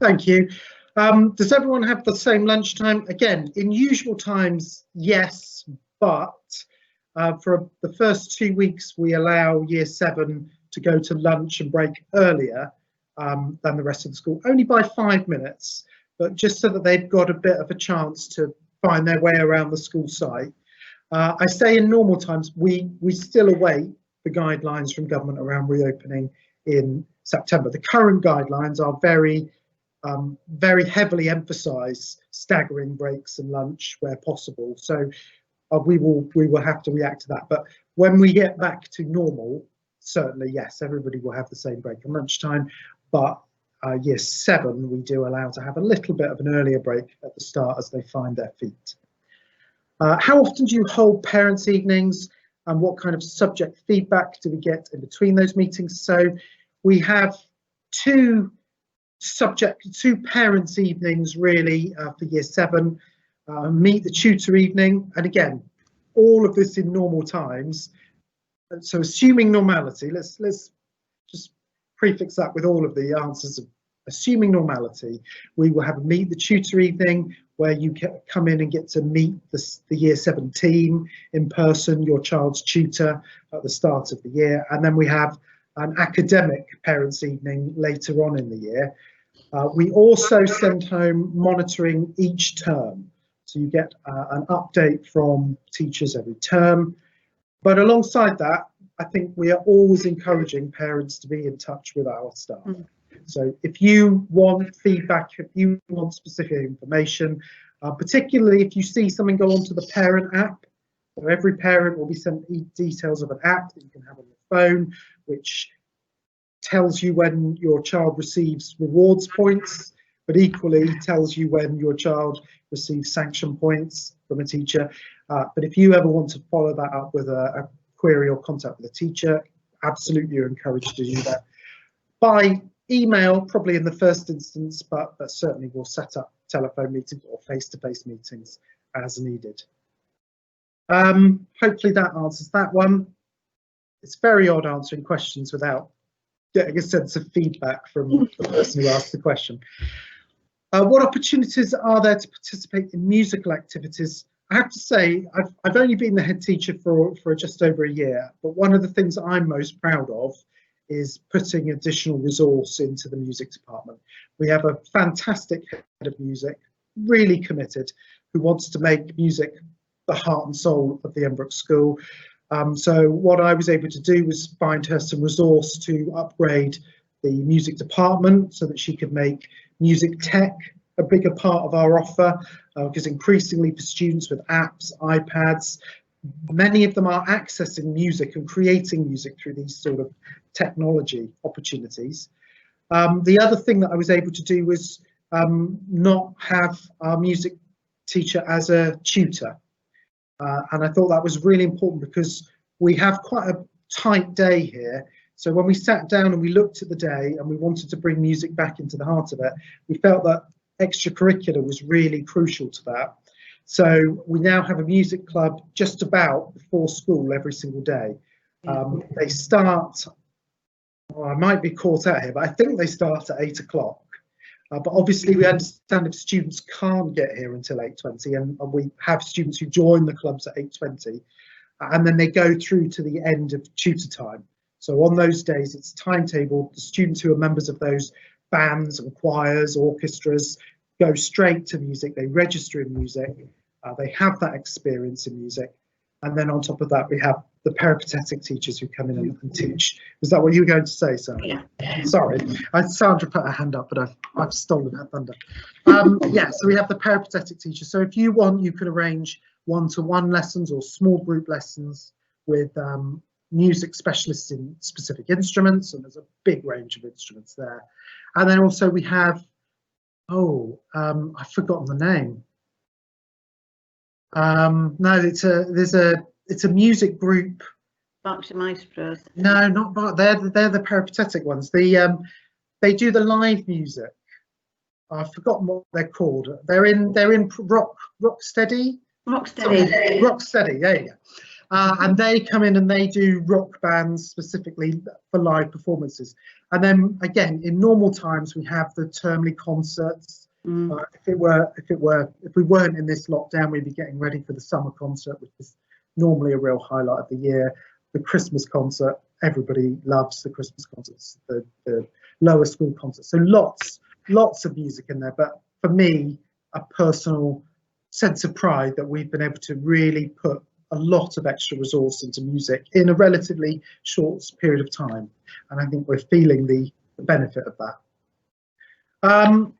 Thank you. Does everyone have the same lunchtime? Again, in usual times, yes, but for the first 2 weeks, we allow year 7 to go to lunch and break earlier than the rest of the school, only by 5 minutes, but just so that they've got a bit of a chance to find their way around the school site. I say in normal times, we still await the guidelines from government around reopening in September. The current guidelines are very heavily emphasise staggering breaks and lunch where possible. So we will have to react to that. But when we get back to normal, certainly yes, everybody will have the same break at lunchtime. But year 7, we do allow to have a little bit of an earlier break at the start as they find their feet. How often do you hold parents' evenings, and what kind of subject feedback do we get in between those meetings? So we have two parents' evenings really for year 7. Meet the tutor evening, and again, all of this in normal times. So assuming normality, let's just prefix that with all of the answers of assuming normality, we will have a meet the tutor evening where you come in and get to meet the year 7 team in person, your child's tutor at the start of the year. And then we have an academic parents evening later on in the year. We also send home monitoring each term. So you get an update from teachers every term. But alongside that, I think we are always encouraging parents to be in touch with our staff. So if you want feedback, if you want specific information, particularly if you see something go onto the parent app, so every parent will be sent details of an app that you can have on your phone, which tells you when your child receives rewards points, but equally tells you when your child receives sanction points from a teacher. But if you ever want to follow that up with a query or contact with a teacher, absolutely you're encouraged to do that. By email, probably in the first instance, but certainly we'll set up telephone meetings or face-to-face meetings as needed. Hopefully that answers that one. It's very odd answering questions without getting a sense of feedback from the person who asked the question. What opportunities are there to participate in musical activities? I have to say, I've only been the head teacher for just over a year, but one of the things I'm most proud of is putting additional resource into the music department. We have a fantastic head of music, really committed, who wants to make music the heart and soul of the Embrook School. So what I was able to do was find her some resource to upgrade the music department so that she could make music tech a bigger part of our offer, because increasingly for students with apps, iPads, many of them are accessing music and creating music through these sort of technology opportunities. The other thing that I was able to do was not have our music teacher as a tutor. And I thought that was really important because we have quite a tight day here. So when we sat down and we looked at the day and we wanted to bring music back into the heart of it, we felt that extracurricular was really crucial to that. So we now have a music club just about before school every single day. They start, well, I might be caught out here, but I think they start at 8 o'clock. But obviously we understand if students can't get here until 8:20, and we have students who join the clubs at 8:20, and then they go through to the end of tutor time. So on those days it's timetabled. The students who are members of those bands and choirs, orchestras, go straight to music. They register in music, they have that experience in music, and then on top of that we have the peripatetic teachers who come in and teach. Was that what you were going to say, Sandra? Yeah. Sorry, Sandra put her hand up, but I've stolen her thunder. Yeah, so we have the peripatetic teachers. So if you want, you can arrange one-to-one lessons or small group lessons with music specialists in specific instruments, and there's a big range of instruments there. And then also we have, I've forgotten the name. No, it's a music group. Berkshire Maestros. No, not Berkshire. They're the peripatetic ones. They do the live music. I've forgotten what they're called. They're in Rocksteady. Rocksteady. Rocksteady. There you go. And they come in and they do rock bands specifically for live performances. And then again, in normal times, we have the termly concerts. If we weren't in this lockdown, we'd be getting ready for the summer concert, which is normally a real highlight of the year. The Christmas concert, everybody loves the Christmas concerts, the lower school concerts. So lots of music in there. But for me, a personal sense of pride that we've been able to really put a lot of extra resource into music in a relatively short period of time, and I think we're feeling the benefit of that.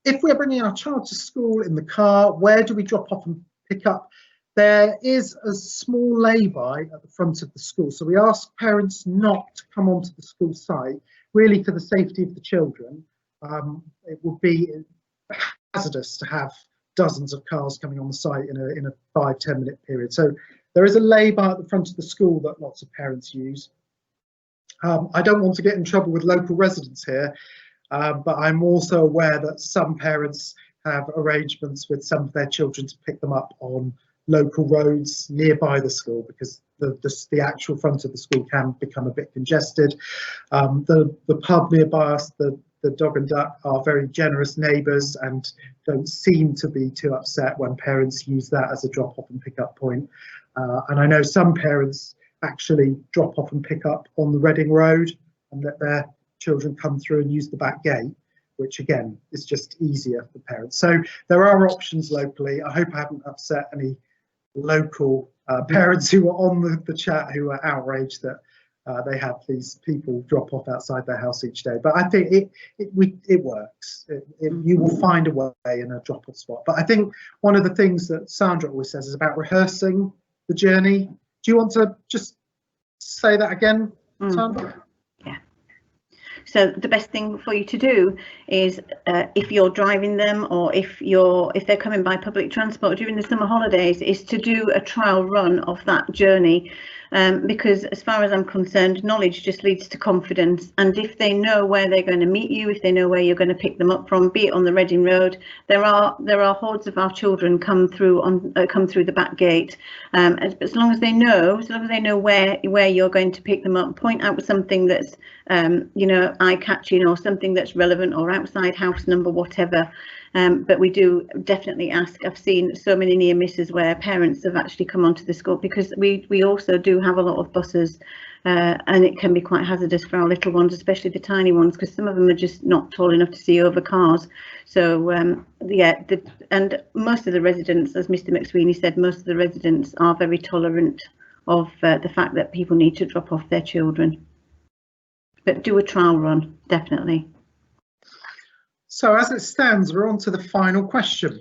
If we're bringing our child to school in the car, where do we drop off and pick up? There is a small lay-by at the front of the school, so we ask parents not to come onto the school site, really for the safety of the children. It would be hazardous to have dozens of cars coming on the site in a 5-10 minute period. So there is a lay-by at the front of the school that lots of parents use. I don't want to get in trouble with local residents here, but I'm also aware that some parents have arrangements with some of their children to pick them up on local roads nearby the school, because the actual front of the school can become a bit congested. The pub nearby us, the Dog and Duck, are very generous neighbours and don't seem to be too upset when parents use that as a drop-off and pick-up point. And I know some parents actually drop off and pick up on the Reading Road and let their children come through and use the back gate, which again is just easier for parents. So there are options locally. I hope I haven't upset any local parents who are on the chat who are outraged that they have these people drop off outside their house each day. But I think it works. You will find a way in a drop-off spot. But I think one of the things that Sandra always says is about rehearsing the journey. Do you want to just say that again, Sandra? Yeah. So the best thing for you to do is if you're driving them, or if they're coming by public transport during the summer holidays, is to do a trial run of that journey. Because as far as I'm concerned, knowledge just leads to confidence, and if they know where they're going to meet you, if they know where you're going to pick them up from, be it on the Reading Road, there are hordes of our children come through the back gate. As long as they know where you're going to pick them up, point out something that's eye-catching, or something that's relevant, or outside house number, whatever. But we do definitely ask. I've seen so many near misses where parents have actually come onto the school, because we also do have a lot of buses, and it can be quite hazardous for our little ones, especially the tiny ones, because some of them are just not tall enough to see over cars. So and most of the residents, as Mr. McSweeney said, most of the residents are very tolerant of the fact that people need to drop off their children. But do a trial run, definitely. So as it stands, we're on to the final question.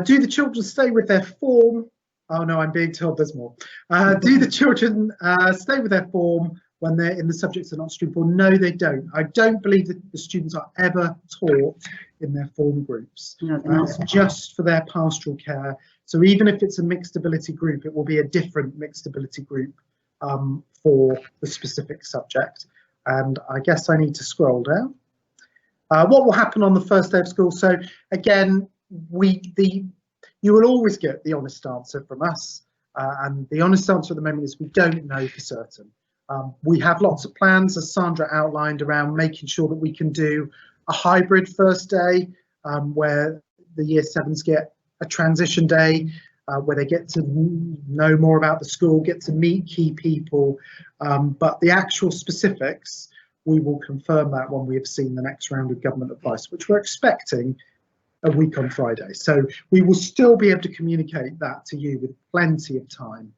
Do the children stay with their form? Oh no, I'm being told there's more. Do the children stay with their form when they're in the subjects they're not stream for? No, they don't. I don't believe that the students are ever taught in their form groups. No, It's just for their pastoral care. So even if it's a mixed ability group, it will be a different mixed ability group for the specific subject. And I guess I need to scroll down. What will happen on the first day of school? So again, you will always get the honest answer from us. And the honest answer at the moment is we don't know for certain. We have lots of plans, as Sandra outlined, around making sure that we can do a hybrid first day where the year 7s get a transition day where they get to know more about the school, get to meet key people. But the actual specifics, we will confirm that when we have seen the next round of government advice, which we're expecting a week on Friday. So we will still be able to communicate that to you with plenty of time.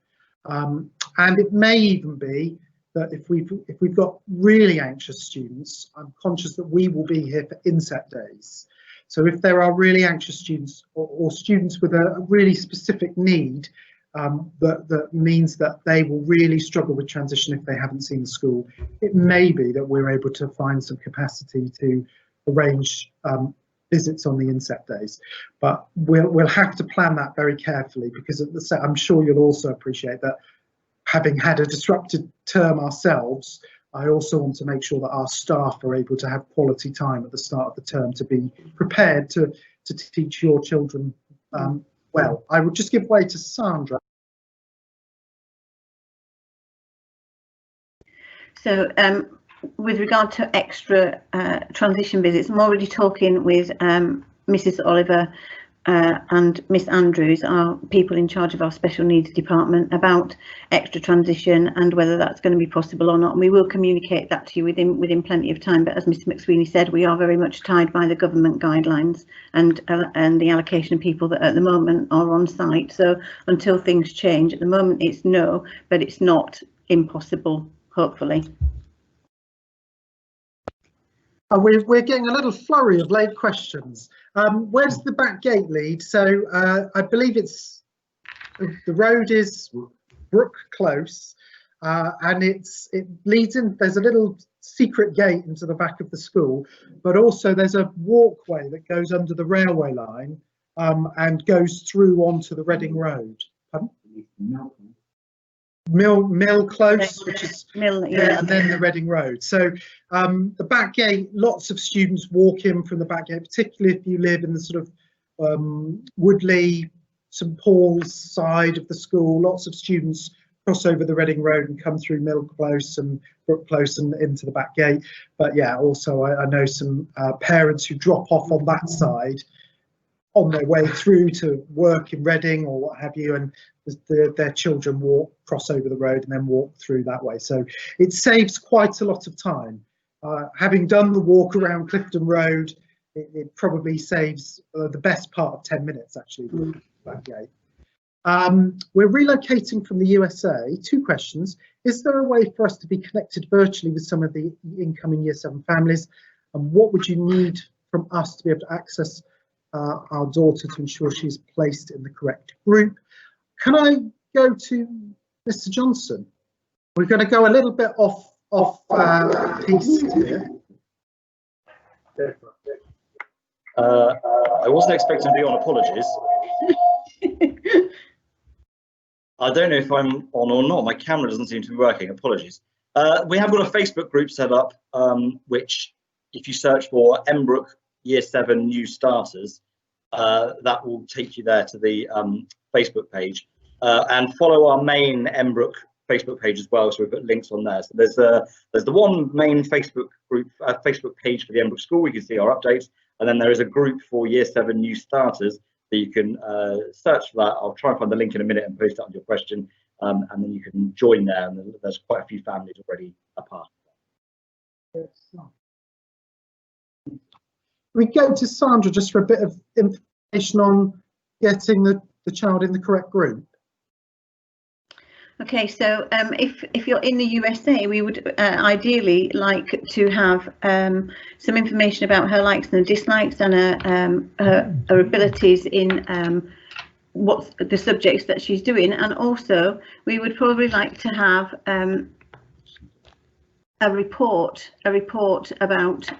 And it may even be that if we've got really anxious students, I'm conscious that we will be here for inset days. So if there are really anxious students or students with a really specific need, that means that they will really struggle with transition if they haven't seen the school, it may be that we're able to find some capacity to arrange visits on the inset days, but we'll have to plan that very carefully, because at the I'm sure you'll also appreciate that having had a disrupted term ourselves, I also want to make sure that our staff are able to have quality time at the start of the term to be prepared to teach your children well. I will just give way to Sandra. So with regard to extra transition visits, I'm already talking with Mrs. Oliver and Miss Andrews, our people in charge of our special needs department, about extra transition and whether that's going to be possible or not. And we will communicate that to you within plenty of time. But as Mr. McSweeney said, we are very much tied by the government guidelines and the allocation of people that at the moment are on site. So until things change, at the moment it's no, but it's not impossible, hopefully. We're getting a little flurry of late questions. Where's the back gate lead? So I believe the road is Brook Close, and it leads in. There's a little secret gate into the back of the school, but also there's a walkway that goes under the railway line and goes through onto the Reading Road. Pardon? Mill Close, which is and then the Reading Road. So the back gate, lots of students walk in from the back gate, particularly if you live in the sort of Woodley, St Paul's side of the school. Lots of students cross over the Reading Road and come through Mill Close and Brook Close and into the back gate. But yeah, also I know some parents who drop off on that side on their way through to work in Reading or what have you, and their children cross over the road and then walk through that way. So it saves quite a lot of time. Having done the walk around Clifton Road, it probably saves the best part of 10 minutes actually. That gate. We're relocating from the USA. 2 questions. Is there a way for us to be connected virtually with some of the incoming Year 7 families? And what would you need from us to be able to access our daughter to ensure she's placed in the correct group? Can I go to Mr. Johnson? We're going to go a little bit off piece here. I wasn't expecting to be on apologies. I don't know if I'm on or not. My camera doesn't seem to be working. Apologies. We have got a Facebook group set up, which if you search for Embrook Year 7 New Starters, that will take you there to the Facebook page, and follow our main Embrook Facebook page as well. So we've got links on there. So there's the one main Facebook group, Facebook page for the Embrook School. We can see our updates, and then there is a group for Year 7 New Starters that you can search for that. I'll try and find the link in a minute and post it on your question, and then you can join there. And there's quite a few families already a part of that. We go to Sandra just for a bit of information on getting the child in the correct group. Okay, so if you're in the USA, we would ideally like to have some information about her likes and dislikes and her abilities in what the subjects that she's doing, and also we would probably like to have a report about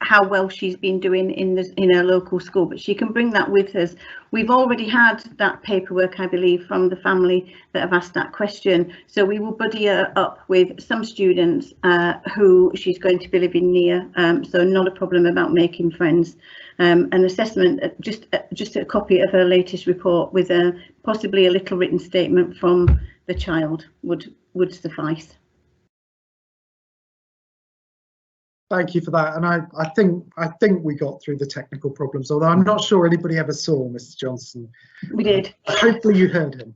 how well she's been doing in her local school, but she can bring that with us. We've already had that paperwork, I believe, from the family that have asked that question, so we will buddy her up with some students who she's going to be living near, so not a problem about making friends. An assessment, just a copy of her latest report with possibly a little written statement from the child would suffice. Thank you for that, and I think we got through the technical problems, although I'm not sure anybody ever saw Mr. Johnson. We did. Hopefully you heard him.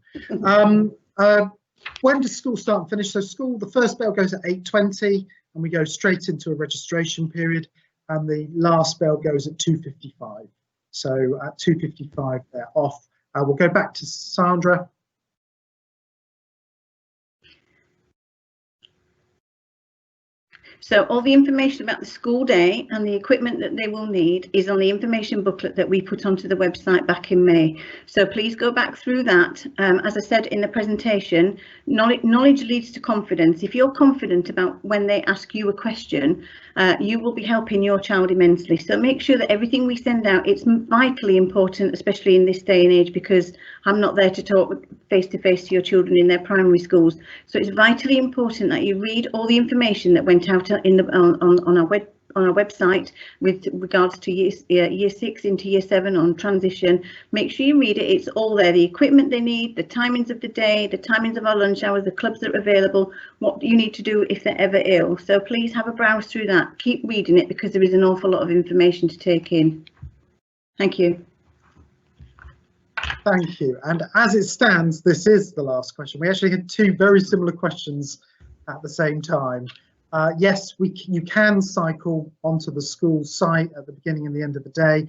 When does school start and finish? So school, the first bell goes at 8:20, and we go straight into a registration period, and the last bell goes at 2:55. So at 2:55 they're off. We'll go back to Sandra. So all the information about the school day and the equipment that they will need is on the information booklet that we put onto the website back in May. So please go back through that. As I said in the presentation, knowledge leads to confidence. If you're confident about when they ask you a question, you will be helping your child immensely. So make sure that everything we send out, it's vitally important, especially in this day and age, because I'm not there to talk face to face to your children in their primary schools. So it's vitally important that you read all the information that went out on our website with regards to year 6 into year 7 on transition. Make sure you read it. It's all there, the equipment they need, the timings of the day, the timings of our lunch hours, the clubs that are available, what you need to do if they're ever ill. So please have a browse through that. Keep reading it because there is an awful lot of information to take in. Thank you. Thank you. And as it stands, this is the last question. We actually had two very similar questions at the same time. Yes, you can cycle onto the school site at the beginning and the end of the day.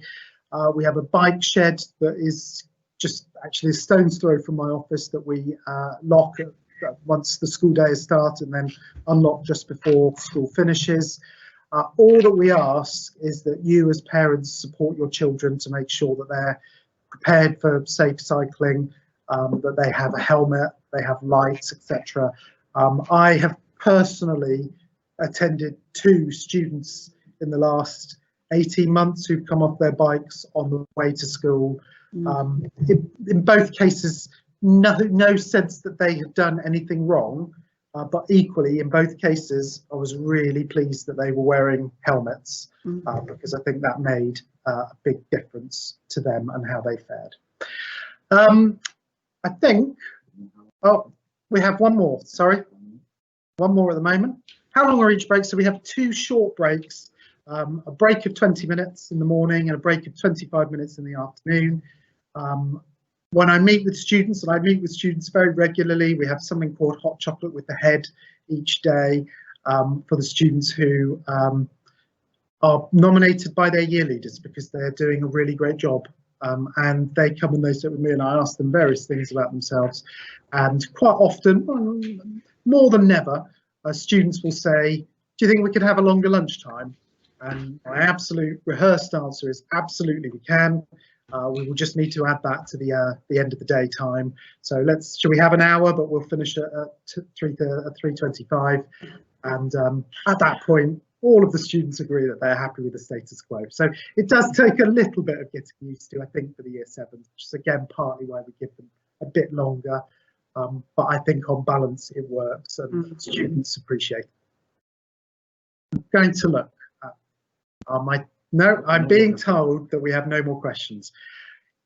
We have a bike shed that is just actually a stone's throw from my office that we lock once the school day has started and then unlock just before school finishes. All that we ask is that you as parents support your children to make sure that they're prepared for safe cycling, that they have a helmet, they have lights, etc. I have personally attended 2 students in the last 18 months who've come off their bikes on the way to school. In both cases, no sense that they had done anything wrong, but equally in both cases I was really pleased that they were wearing helmets because I think that made a big difference to them and how they fared. I think, oh, we have one more, sorry, one more at the moment. How long are each break? So we have 2 short breaks, a break of 20 minutes in the morning and a break of 25 minutes in the afternoon. When I meet with students, and I meet with students very regularly, we have something called hot chocolate with the head each day for the students who are nominated by their year leaders because they're doing a really great job. And they come and they sit with me and I ask them various things about themselves. And quite often, more than never, students will say, do you think we could have a longer lunchtime? And my absolute rehearsed answer is absolutely we can. We will just need to add that to the end of the day time. So shall we have an hour, but we'll finish at 3:25. And at that point, all of the students agree that they're happy with the status quo. So it does take a little bit of getting used to, I think, for the year 7s, which is again partly why we give them a bit longer. But I think on balance it works and students appreciate it. I'm going to look at no, I'm being told that we have no more questions.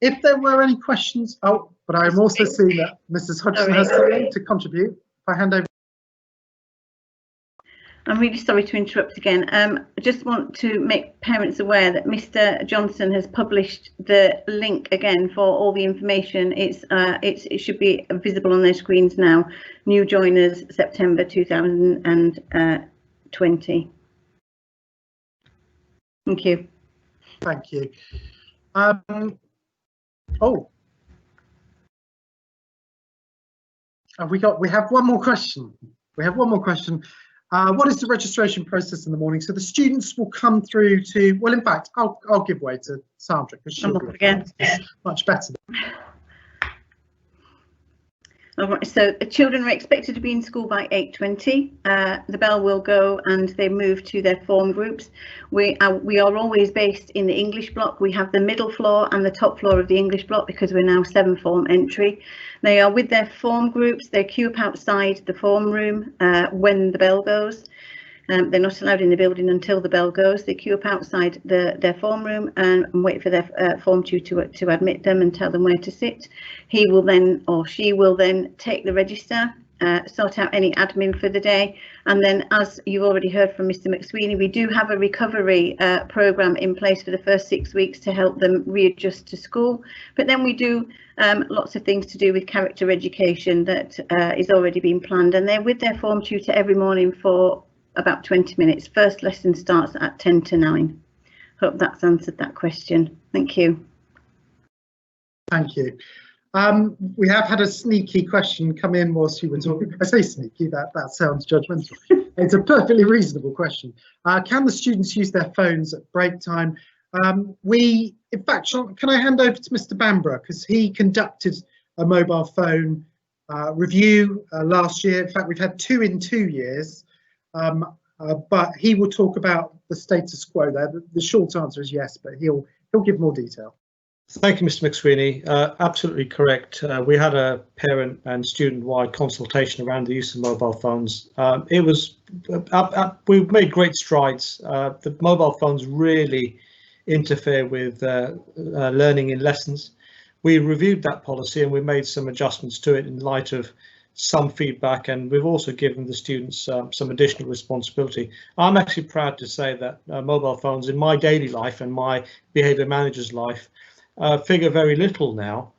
If there were any questions, but I'm also seeing that Mrs. Hodgson has something to contribute. If I hand over. I'm really sorry to interrupt again. I just want to make parents aware that Mr. Johnson has published the link again for all the information. It should be visible on their screens now. New joiners, September 2020. Thank you. Thank you. We have one more question. What is the registration process in the morning? So the students will come through to, well, in fact, I'll give way to Sandra because she'll be much better. All right, so the children are expected to be in school by 8:20. The bell will go and they move to their form groups. We are always based in the English block. We have the middle floor and the top floor of the English block because we're now 7th form entry. They are with their form groups. They queue up outside the form room when the bell goes. They're not allowed in the building until the bell goes. They queue up outside their form room and wait for their form tutor to admit them and tell them where to sit. He will then, or she will then, take the register, sort out any admin for the day. And then, as you've already heard from Mr. McSweeney, we do have a recovery programme in place for the first 6 weeks to help them readjust to school. But then we do lots of things to do with character education that is already being planned. And they're with their form tutor every morning for about 20 minutes. First lesson starts at 10 to 9. Hope that's answered that question. Thank you. Thank you. We have had a sneaky question come in whilst you were talking. I say sneaky, that sounds judgmental. It's a perfectly reasonable question. Can the students use their phones at break time? In fact, can I hand over to Mr. Bhambra, because he conducted a mobile phone review last year. In fact, we've had 2 in 2 years. But he will talk about the status quo there. The short answer is yes, but he'll give more detail. Thank you, Mr. McSweeney. Absolutely correct. We had a parent and student-wide consultation around the use of mobile phones. We've made great strides. The mobile phones really interfere with learning in lessons. We reviewed that policy and we made some adjustments to it in light of some feedback, and we've also given the students some additional responsibility. I'm actually proud to say that mobile phones in my daily life and my behaviour manager's life figure very little now.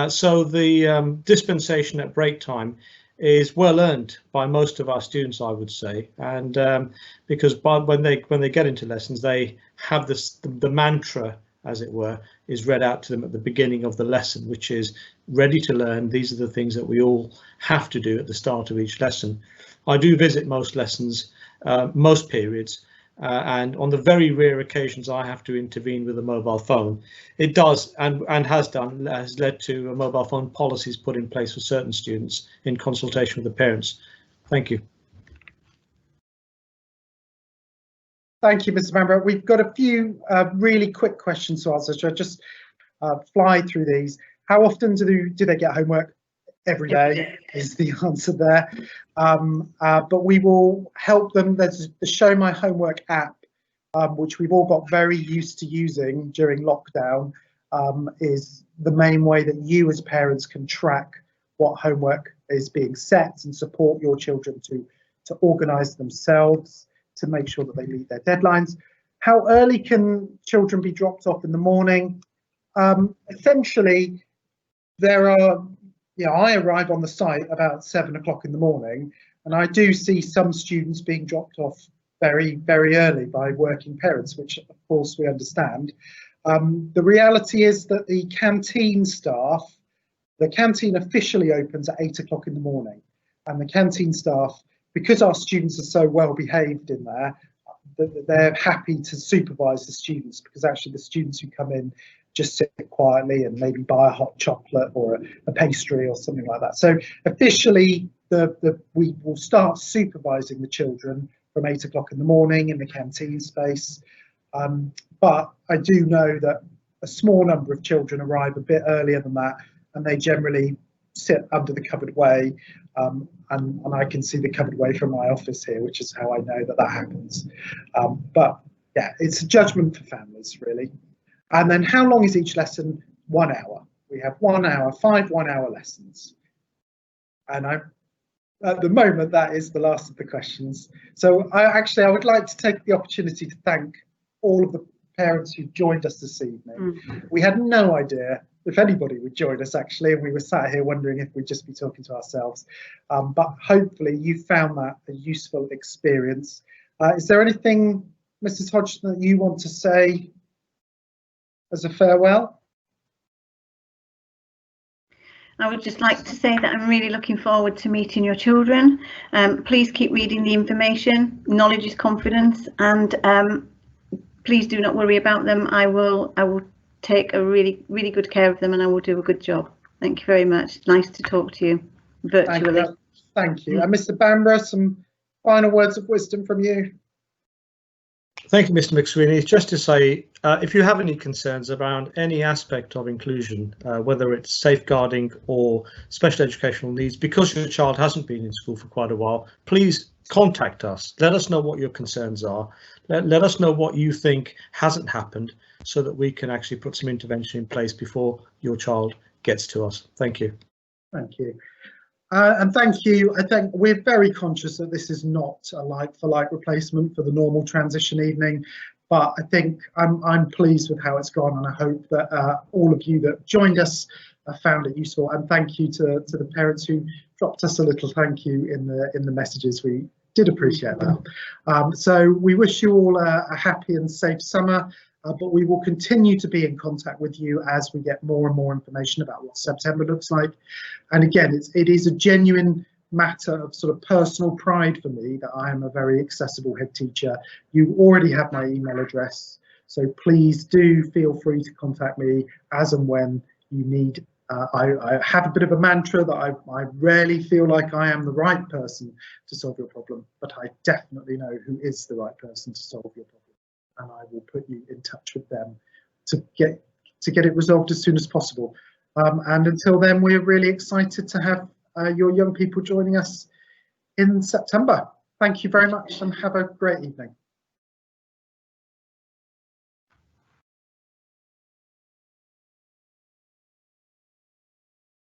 So the dispensation at break time is well earned by most of our students, I would say, and because when they get into lessons, they have the mantra, as it were, is read out to them at the beginning of the lesson, which is ready to learn. These are the things that we all have to do at the start of each lesson. I do visit most lessons, most periods, and on the very rare occasions I have to intervene with a mobile phone. It does and has led to mobile phone policies put in place for certain students in consultation with the parents. Thank you. Thank you, Mr. Bhambra. We've got a few really quick questions to answer. So I'll just fly through these. How often do they get homework? Every day is the answer there. But we will help them. There's the Show My Homework app, which we've all got very used to using during lockdown, is the main way that you as parents can track what homework is being set and support your children to organise themselves, to make sure that they meet their deadlines. How early can children be dropped off in the morning? Essentially, I arrive on the site about 7 o'clock in the morning, and I do see some students being dropped off very, very early by working parents, which of course we understand. The reality is that the canteen staff, the canteen officially opens at 8 o'clock in the morning, and the canteen staff, because our students are so well behaved in there, they're happy to supervise the students, because actually the students who come in just sit quietly and maybe buy a hot chocolate or a pastry or something like that. So officially we will start supervising the children from 8 o'clock in the morning in the canteen space. But I do know that a small number of children arrive a bit earlier than that, and they generally sit under the covered way, and I can see the covered way from my office here, which is how I know that happens. But yeah, it's a judgment for families, really. And then how long is each lesson? 1 hour. We have 1 hour, 5 1-hour lessons. And at the moment, that is the last of the questions. So I would like to take the opportunity to thank all of the parents who joined us this evening. We had no idea if anybody would join us, actually, and we were sat here wondering if we'd just be talking to ourselves. But hopefully you found that a useful experience. Is there anything, Mrs. Hodgson, that you want to say as a farewell? I would just like to say that I'm really looking forward to meeting your children. Please keep reading the information. Knowledge is confidence, and please do not worry about them. I will take a really good care of them, and I will do a good job. Thank you very much. Nice to talk to you. virtually. Thank you. And Mr. Bhambra, some final words of wisdom from you. Thank you, Mr. McSweeney. Just to say, if you have any concerns around any aspect of inclusion, whether it's safeguarding or special educational needs, because your child hasn't been in school for quite a while, please contact us. Let us know what your concerns are. Let us know what you think hasn't happened so that we can actually put some intervention in place before your child gets to us. Thank you. Thank you. And thank you. I think we're very conscious that this is not a like-for-like replacement for the normal transition evening, but I think I'm pleased with how it's gone, and I hope that all of you that joined us found it useful. And thank you to the parents who dropped us a little thank you in the messages. We did appreciate that. So we wish you all a happy and safe summer. But we will continue to be in contact with you as we get more and more information about what September looks like. And again, it is a genuine matter of sort of personal pride for me that I am a very accessible head teacher. You already have my email address, so please do feel free to contact me as and when you need. I have a bit of a mantra that I rarely feel like I am the right person to solve your problem, but I definitely know who is the right person to solve your problem. And I will put you in touch with them to get it resolved as soon as possible. And until then, we're really excited to have your young people joining us in September. Thank you very much and have a great evening.